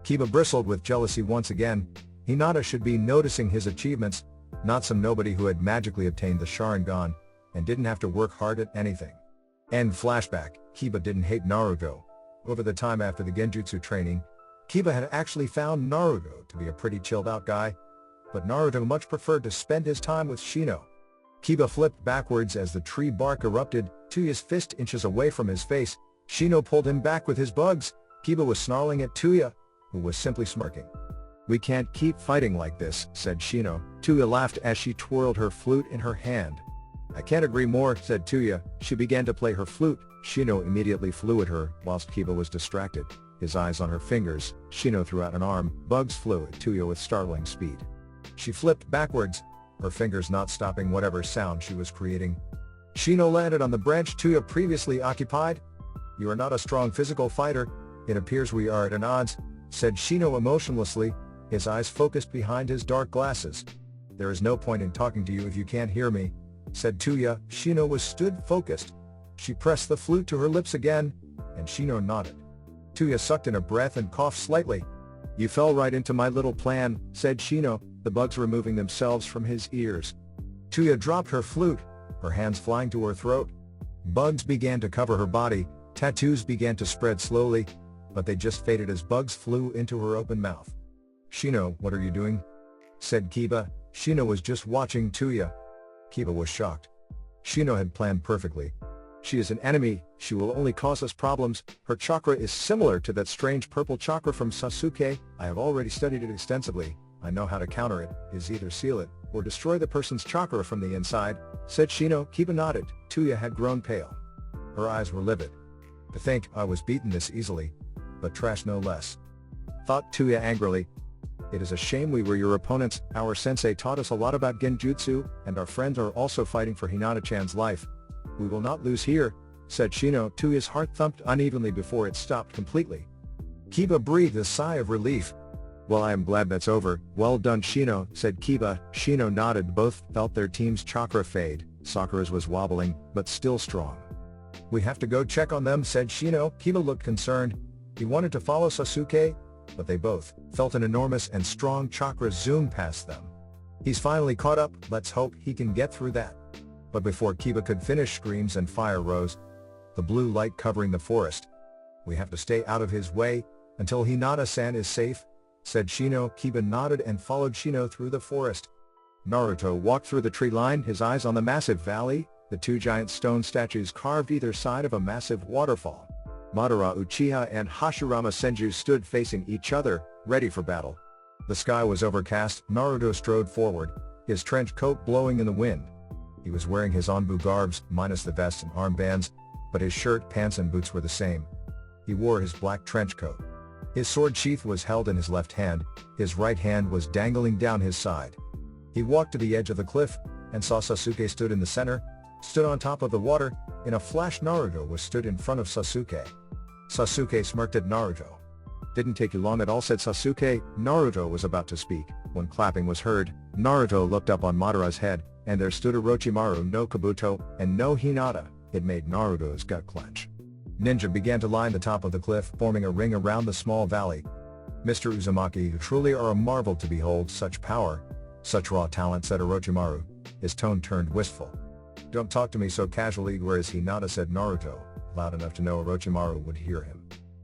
Kiba bristled with jealousy once again. Hinata should be noticing his achievements, not some nobody who had magically obtained the Sharingan, and didn't have to work hard at anything. End flashback. Kiba didn't hate Naruto. Over the time after the Genjutsu training, Kiba had actually found Naruto to be a pretty chilled out guy, but Naruto much preferred to spend his time with Shino. Kiba flipped backwards as the tree bark erupted, Tuya's fist inches away from his face. Shino pulled him back with his bugs. Kiba was snarling at Tuya, who was simply smirking. "We can't keep fighting like this," said Shino. Tuya laughed as she twirled her flute in her hand. "I can't agree more," said Tuya. She began to play her flute. Shino immediately flew at her, whilst Kiba was distracted. His eyes on her fingers, Shino threw out an arm. Bugs flew at Tuya with startling speed. She flipped backwards, her fingers not stopping whatever sound she was creating. Shino landed on the branch Tuya previously occupied. "You are not a strong physical fighter. It appears we are at an odds," said Shino emotionlessly, his eyes focused behind his dark glasses. "There is no point in talking to you if you can't hear me," said Tuya. Shino was stood focused. She pressed the flute to her lips again, and Shino nodded. Tuya sucked in a breath and coughed slightly. "You fell right into my little plan," said Shino, the bugs removing themselves from his ears. Tuya dropped her flute, her hands flying to her throat. Bugs began to cover her body, tattoos began to spread slowly, but they just faded as bugs flew into her open mouth. "Shino, what are you doing?" said Kiba. Shino was just watching Tuya. Kiba was shocked. Shino had planned perfectly. "She is an enemy, she will only cause us problems. Her chakra is similar to that strange purple chakra from Sasuke. I have already studied it extensively. I know how to counter it, is either seal it, or destroy the person's chakra from the inside," said Shino. Kiba nodded. Tuya had grown pale. Her eyes were livid. "To think I was beaten this easily, but trash no less," thought Tuya angrily. "It is a shame we were your opponents. Our sensei taught us a lot about Genjutsu, and our friends are also fighting for Hinata-chan's life. We will not lose here," said Shino. Tuya's heart thumped unevenly before it stopped completely. Kiba breathed a sigh of relief. "Well, I am glad that's over." "Well done, Shino," said Kiba. Shino nodded. Both felt their team's chakra fade. Sakura's was wobbling, but still strong. "We have to go check on them," said Shino. Kiba looked concerned. He wanted to follow Sasuke, but they both felt an enormous and strong chakra zoom past them. "He's finally caught up, let's hope he can get through that." But before Kiba could finish, screams and fire rose. The blue light covering the forest. "We have to stay out of his way, until Hinata-san is safe," said Shino. Kiba nodded and followed Shino through the forest. Naruto walked through the tree line, his eyes on the massive valley, the two giant stone statues carved either side of a massive waterfall. Madara Uchiha and Hashirama Senju stood facing each other, ready for battle. The sky was overcast. Naruto strode forward, his trench coat blowing in the wind. He was wearing his Anbu garbs, minus the vest and armbands, but his shirt, pants and boots were the same. He wore his black trench coat. His sword sheath was held in his left hand, his right hand was dangling down his side. He walked to the edge of the cliff, and saw Sasuke stood in the center, stood on top of the water. In a flash Naruto was stood in front of Sasuke. Sasuke smirked at Naruto. "Didn't take you long at all," said Sasuke. Naruto was about to speak, when clapping was heard. Naruto looked up on Madara's head, and there stood Orochimaru no Kabuto, and no Hinata. It made Naruto's gut clench. Ninja began to line the top of the cliff, forming a ring around the small valley. "Mr. Uzumaki, you truly are a marvel to behold, such power, such raw talent," said Orochimaru. His tone turned wistful. "Don't talk to me so casually." "Where is Hinata?" said Naruto, loud enough to know Orochimaru would hear him.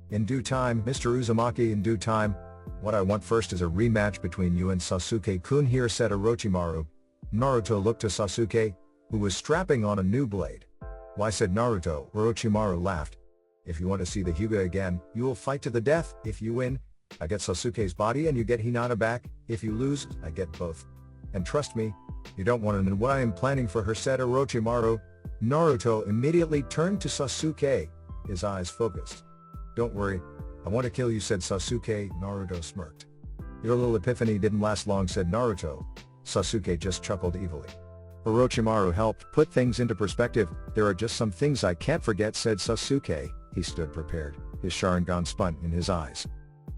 "In due time, Mr. Uzumaki, in due time. What I want first is a rematch between you and Sasuke-kun here," said Orochimaru. Naruto looked to Sasuke, who was strapping on a new blade. "Why?" said Naruto. Orochimaru laughed. "If you want to see the Hyuga again, you will fight to the death. If you win, I get Sasuke's body and you get Hinata back. If you lose, I get both. And trust me, you don't want to know what I am planning for her," said Orochimaru. Naruto immediately turned to Sasuke, his eyes focused. "Don't worry, I want to kill you," said Sasuke. Naruto smirked. "Your little epiphany didn't last long," said Naruto. Sasuke just chuckled evilly. Orochimaru helped put things into perspective. "There are just some things I can't forget," said Sasuke. He stood prepared, his Sharingan spun in his eyes.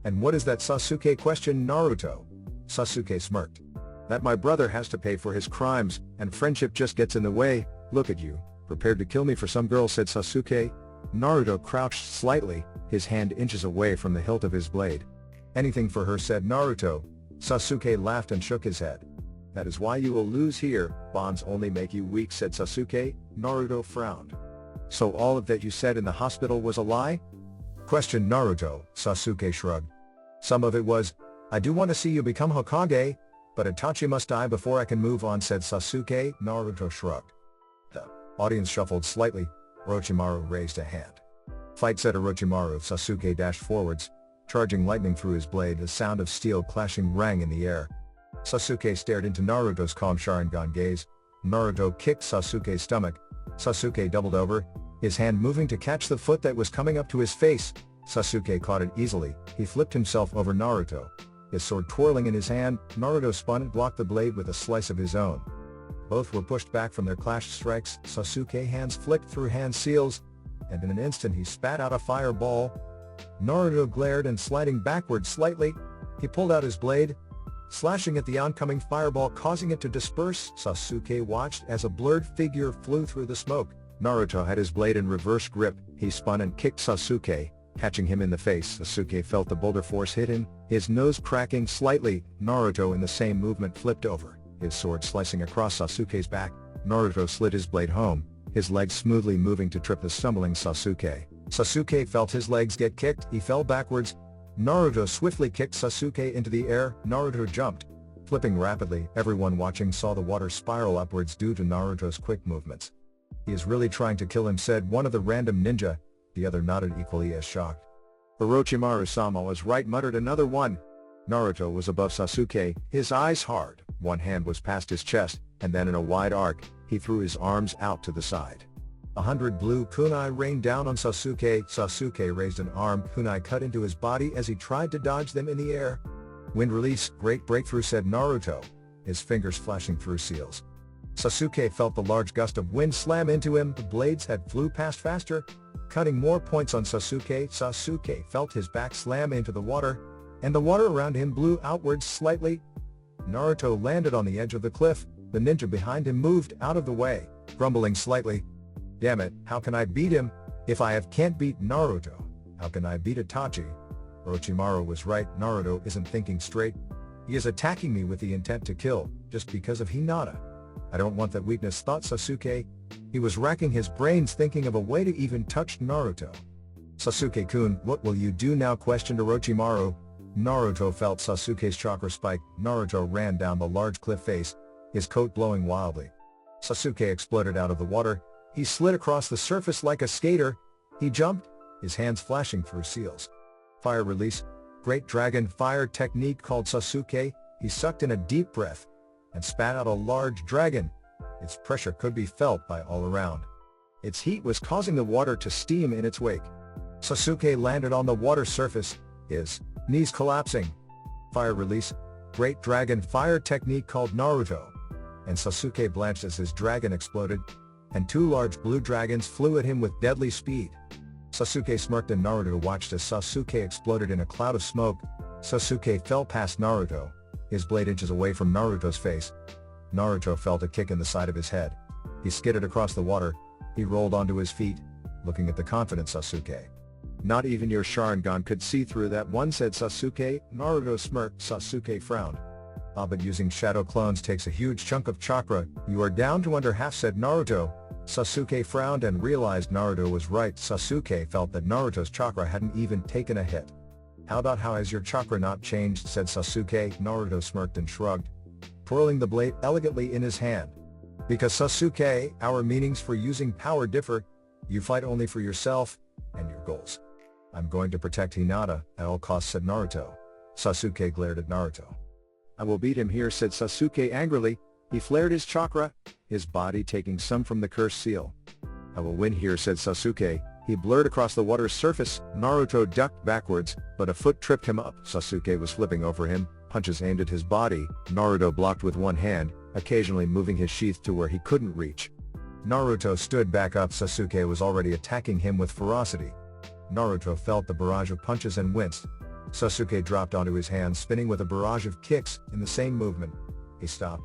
"And what is that?" Sasuke questioned Naruto. Sasuke smirked. That my brother has to pay for his crimes, and friendship just gets in the way. Look at you, prepared to kill me for some girl, said Sasuke. Naruto crouched slightly, his hand inches away from the hilt of his blade. Anything for her, said Naruto. Sasuke laughed and shook his head. That is why you will lose here, bonds only make you weak, said Sasuke. Naruto frowned. So all of that you said in the hospital was a lie? Questioned Naruto. Sasuke shrugged. Some of it was. I do want to see you become Hokage, but Itachi must die before I can move on, said Sasuke. Naruto shrugged. The audience shuffled slightly. Orochimaru raised a hand. Fight, said Orochimaru. Sasuke dashed forwards, charging lightning through his blade. The sound of steel clashing rang in the air. Sasuke stared into Naruto's calm Sharingan gaze. Naruto kicked Sasuke's stomach. Sasuke doubled over, his hand moving to catch the foot that was coming up to his face. Sasuke caught it easily. He flipped himself over Naruto. His sword twirling in his hand, Naruto spun and blocked the blade with a slice of his own. Both were pushed back from their clashed strikes. Sasuke hands flicked through hand seals, and in an instant he spat out a fireball. Naruto glared and sliding backward slightly, he pulled out his blade, slashing at the oncoming fireball, causing it to disperse. Sasuke watched as a blurred figure flew through the smoke. Naruto had his blade in reverse grip. He spun and kicked Sasuke, catching him in the face. Sasuke felt the boulder force hit him, his nose cracking slightly. Naruto in the same movement flipped over, his sword slicing across Sasuke's back. Naruto slid his blade home, his legs smoothly moving to trip the stumbling Sasuke. Sasuke felt his legs get kicked. He fell backwards. Naruto swiftly kicked Sasuke into the air. Naruto jumped, flipping rapidly. Everyone watching saw the water spiral upwards due to Naruto's quick movements. He is really trying to kill him, said one of the random ninja. The other nodded, equally as shocked. Orochimaru-sama was right, muttered another one. Naruto was above Sasuke, his eyes hard. One hand was past his chest, and then in a wide arc, he threw his arms out to the side. 100 blue kunai rained down on Sasuke. Sasuke raised an arm. Kunai cut into his body as he tried to dodge them in the air. Wind release, great breakthrough, said Naruto, his fingers flashing through seals. Sasuke felt the large gust of wind slam into him. The blades had flew past faster, cutting more points on Sasuke. Sasuke felt his back slam into the water, and the water around him blew outwards slightly. Naruto landed on the edge of the cliff. The ninja behind him moved out of the way, grumbling slightly. Damn it, how can I beat him? If I can't beat Naruto, how can I beat Itachi? Orochimaru was right. Naruto isn't thinking straight. He is attacking me with the intent to kill, just because of Hinata. I don't want that weakness, thought Sasuke. He was racking his brains thinking of a way to even touch Naruto. Sasuke-kun, what will you do now? Questioned Orochimaru. Naruto felt Sasuke's chakra spike. Naruto ran down the large cliff face, his coat blowing wildly. Sasuke exploded out of the water. He slid across the surface like a skater. He jumped, his hands flashing through seals. Fire release, great dragon fire technique, called Sasuke. He sucked in a deep breath and spat out a large dragon. Its pressure could be felt by all around. Its heat was causing the water to steam in its wake. Sasuke landed on the water surface, his knees collapsing. Fire release, great dragon fire technique, called Naruto. And Sasuke blanched as his dragon exploded, and two large blue dragons flew at him with deadly speed. Sasuke smirked and Naruto watched as Sasuke exploded in a cloud of smoke. Sasuke fell past Naruto, his blade inches away from Naruto's face. Naruto felt a kick in the side of his head. He skidded across the water. He rolled onto his feet, looking at the confident Sasuke. Not even your Sharingan could see through that one, said Sasuke. Naruto smirked. Sasuke frowned. Ah, but using shadow clones takes a huge chunk of chakra. You are down to under half, said Naruto. Sasuke frowned and realized Naruto was right. Sasuke felt that Naruto's chakra hadn't even taken a hit. How has your chakra not changed, said Sasuke. Naruto smirked and shrugged, twirling the blade elegantly in his hand. Because Sasuke, our meanings for using power differ. You fight only for yourself and your goals. I'm going to protect Hinata at all costs, said Naruto. Sasuke glared at Naruto. I will beat him here, said Sasuke angrily. He flared his chakra, his body taking some from the cursed seal. I will win here, said Sasuke. He blurred across the water's surface. Naruto ducked backwards, but a foot tripped him up. Sasuke was flipping over him, punches aimed at his body. Naruto blocked with one hand, occasionally moving his sheath to where he couldn't reach. Naruto stood back up. Sasuke was already attacking him with ferocity. Naruto felt the barrage of punches and winced. Sasuke dropped onto his hands, spinning with a barrage of kicks in the same movement. He stopped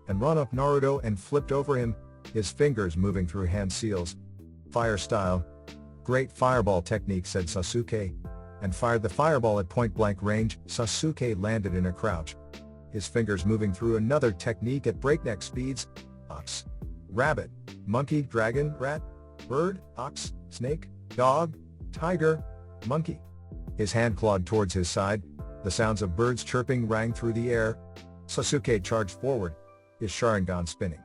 and ran up Naruto and flipped over him, his fingers moving through hand seals. Fire style. Great fireball technique, said Sasuke, and fired the fireball at point-blank range. Sasuke landed in a crouch, his fingers moving through another technique at breakneck speeds. Ox, rabbit, monkey, dragon, rat, bird, ox, snake, dog, tiger, monkey. His hand clawed towards his side. The sounds of birds chirping rang through the air. Sasuke charged forward, his Sharingan spinning.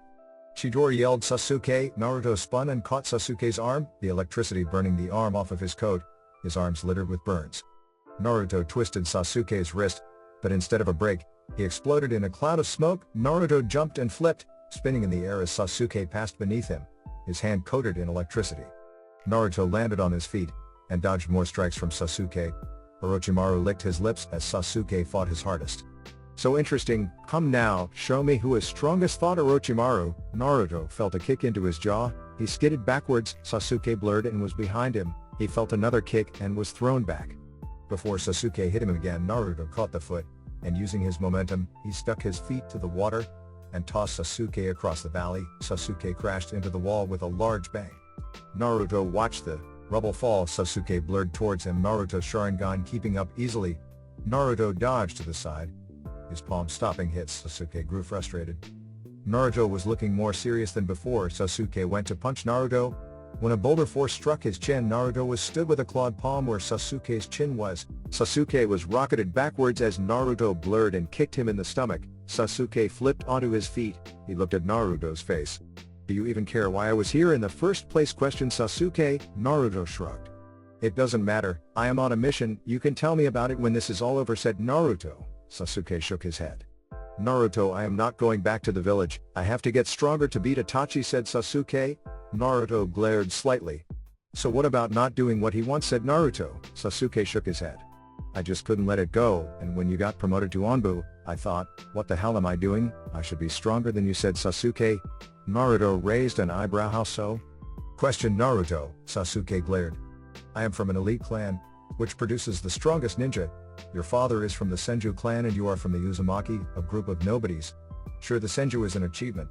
Chidori yelled, Sasuke! Naruto spun and caught Sasuke's arm, the electricity burning the arm off of his coat, his arms littered with burns. Naruto twisted Sasuke's wrist, but instead of a break, he exploded in a cloud of smoke. Naruto jumped and flipped, spinning in the air as Sasuke passed beneath him, his hand coated in electricity. Naruto landed on his feet, and dodged more strikes from Sasuke. Orochimaru licked his lips as Sasuke fought his hardest. So interesting, come now, show me who is strongest, thought Orochimaru. Naruto felt a kick into his jaw, he skidded backwards, Sasuke blurred and was behind him, he felt another kick and was thrown back. Before Sasuke hit him again, Naruto caught the foot, and using his momentum, he stuck his feet to the water, and tossed Sasuke across the valley. Sasuke crashed into the wall with a large bang. Naruto watched the rubble fall. Sasuke blurred towards him, Naruto's Sharingan keeping up easily. Naruto dodged to the side, his palm stopping hits. Sasuke grew frustrated. Naruto was looking more serious than before. Sasuke went to punch Naruto. When a boulder force struck his chin, Naruto was stood with a clawed palm where Sasuke's chin was. Sasuke was rocketed backwards as Naruto blurred and kicked him in the stomach. Sasuke flipped onto his feet. He looked at Naruto's face. Do you even care why I was here in the first place? Questioned Sasuke. Naruto shrugged. It doesn't matter, I am on a mission, you can tell me about it when this is all over, said Naruto. Sasuke shook his head. Naruto, I am not going back to the village, I have to get stronger to beat Itachi, said Sasuke. Naruto glared slightly. So what about not doing what he wants, said Naruto. Sasuke shook his head. I just couldn't let it go, and when you got promoted to Onbu, I thought, what the hell am I doing? I should be stronger than you, said Sasuke. Naruto raised an eyebrow. How so? Questioned Naruto. Sasuke glared. I am from an elite clan, which produces the strongest ninja. Your father is from the Senju clan and you are from the Uzumaki, a group of nobodies. Sure, the Senju is an achievement,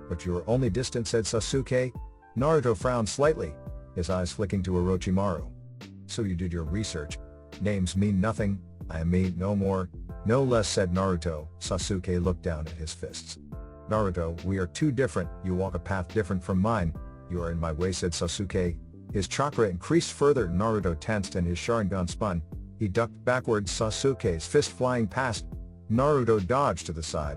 but you are only distant, said Sasuke. Naruto frowned slightly, his eyes flicking to Orochimaru. So you did your research. Names mean nothing, I am me, no more, no less, said Naruto. Sasuke looked down at his fists. Naruto, we are too different, you walk a path different from mine, you are in my way, said Sasuke. His chakra increased further. Naruto tensed and his Sharingan spun. He ducked backwards, Sasuke's fist flying past. Naruto dodged to the side,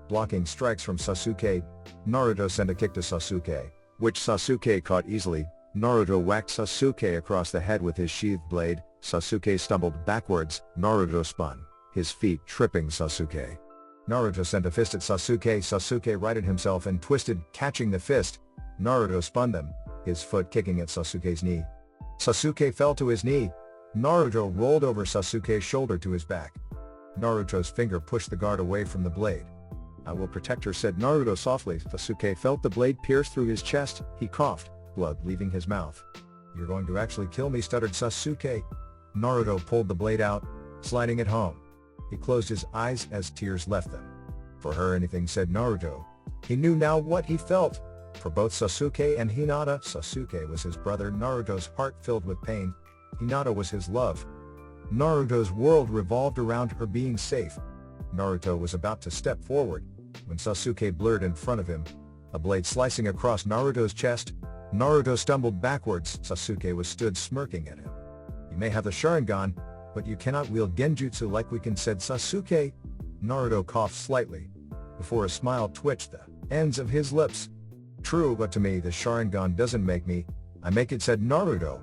blocking strikes from Sasuke. Naruto sent a kick to Sasuke, which Sasuke caught easily. Naruto whacked Sasuke across the head with his sheathed blade. Sasuke stumbled backwards. Naruto spun, his feet tripping Sasuke. Naruto sent a fist at Sasuke. Sasuke righted himself and twisted, catching the fist. Naruto spun them, his foot kicking at Sasuke's knee. Sasuke fell to his knee. Naruto rolled over Sasuke's shoulder to his back. Naruto's finger pushed the guard away from the blade. I will protect her, said Naruto softly. Sasuke felt the blade pierce through his chest. He coughed, blood leaving his mouth. You're going to actually kill me, stuttered Sasuke. Naruto pulled the blade out, sliding it home. He closed his eyes as tears left them. For her, anything, said Naruto. He knew now what he felt. For both Sasuke and Hinata, Sasuke was his brother. Naruto's heart filled with pain. Hinata was his love. Naruto's world revolved around her being safe. Naruto was about to step forward, when Sasuke blurred in front of him, a blade slicing across Naruto's chest. Naruto stumbled backwards. Sasuke was stood smirking at him. You may have the Sharingan, but you cannot wield genjutsu like we can, said Sasuke. Naruto coughed slightly, before a smile twitched the ends of his lips. True, but to me the Sharingan doesn't make me, I make it, said Naruto.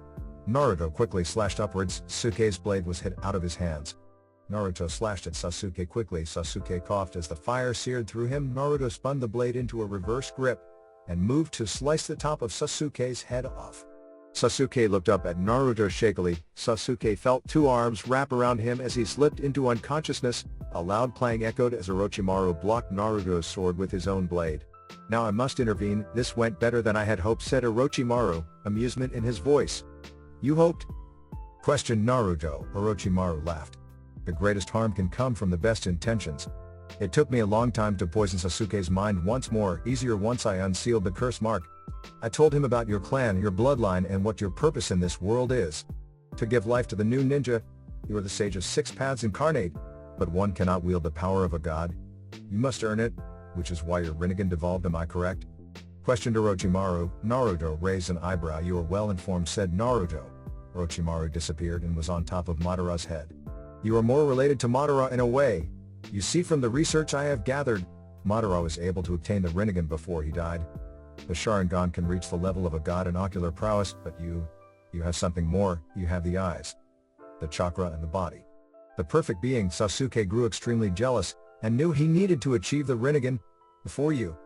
Naruto quickly slashed upwards. Sasuke's blade was hit out of his hands. Naruto slashed at Sasuke quickly. Sasuke coughed as the fire seared through him. Naruto spun the blade into a reverse grip, and moved to slice the top of Sasuke's head off. Sasuke looked up at Naruto shakily. Sasuke felt two arms wrap around him as he slipped into unconsciousness. A loud clang echoed as Orochimaru blocked Naruto's sword with his own blade. Now I must intervene. This went better than I had hoped, said Orochimaru, amusement in his voice. You hoped? Questioned Naruto. Orochimaru laughed. The greatest harm can come from the best intentions. It took me a long time to poison Sasuke's mind once more, easier once I unsealed the curse mark. I told him about your clan, your bloodline, and what your purpose in this world is. To give life to the new ninja, you are the sage of 6 paths incarnate, but one cannot wield the power of a god. You must earn it, which is why your Rinnegan devolved, am I correct? Questioned Orochimaru. Naruto raised an eyebrow. You are well informed, said Naruto. Orochimaru disappeared and was on top of Madara's head. You are more related to Madara in a way. You see, from the research I have gathered, Madara was able to obtain the Rinnegan before he died. The Sharingan can reach the level of a god in ocular prowess, but you have something more. You have the eyes, the chakra, and the body. The perfect being. Sasuke grew extremely jealous and knew he needed to achieve the Rinnegan before you.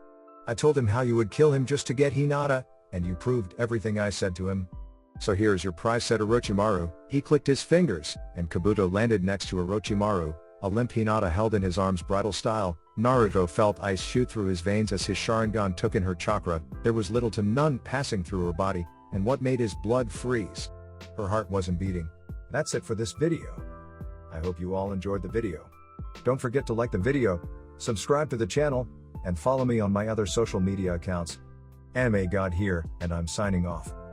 I told him how you would kill him just to get Hinata, and you proved everything I said to him. So here is your prize, said Orochimaru. He clicked his fingers, and Kabuto landed next to Orochimaru, a limp Hinata held in his arms bridal style. Naruto felt ice shoot through his veins as his Sharingan took in her chakra. There was little to none passing through her body, and what made his blood freeze? Her heart wasn't beating. That's it for this video. I hope you all enjoyed the video. Don't forget to like the video, subscribe to the channel, and follow me on my other social media accounts. Anime God here, and I'm signing off.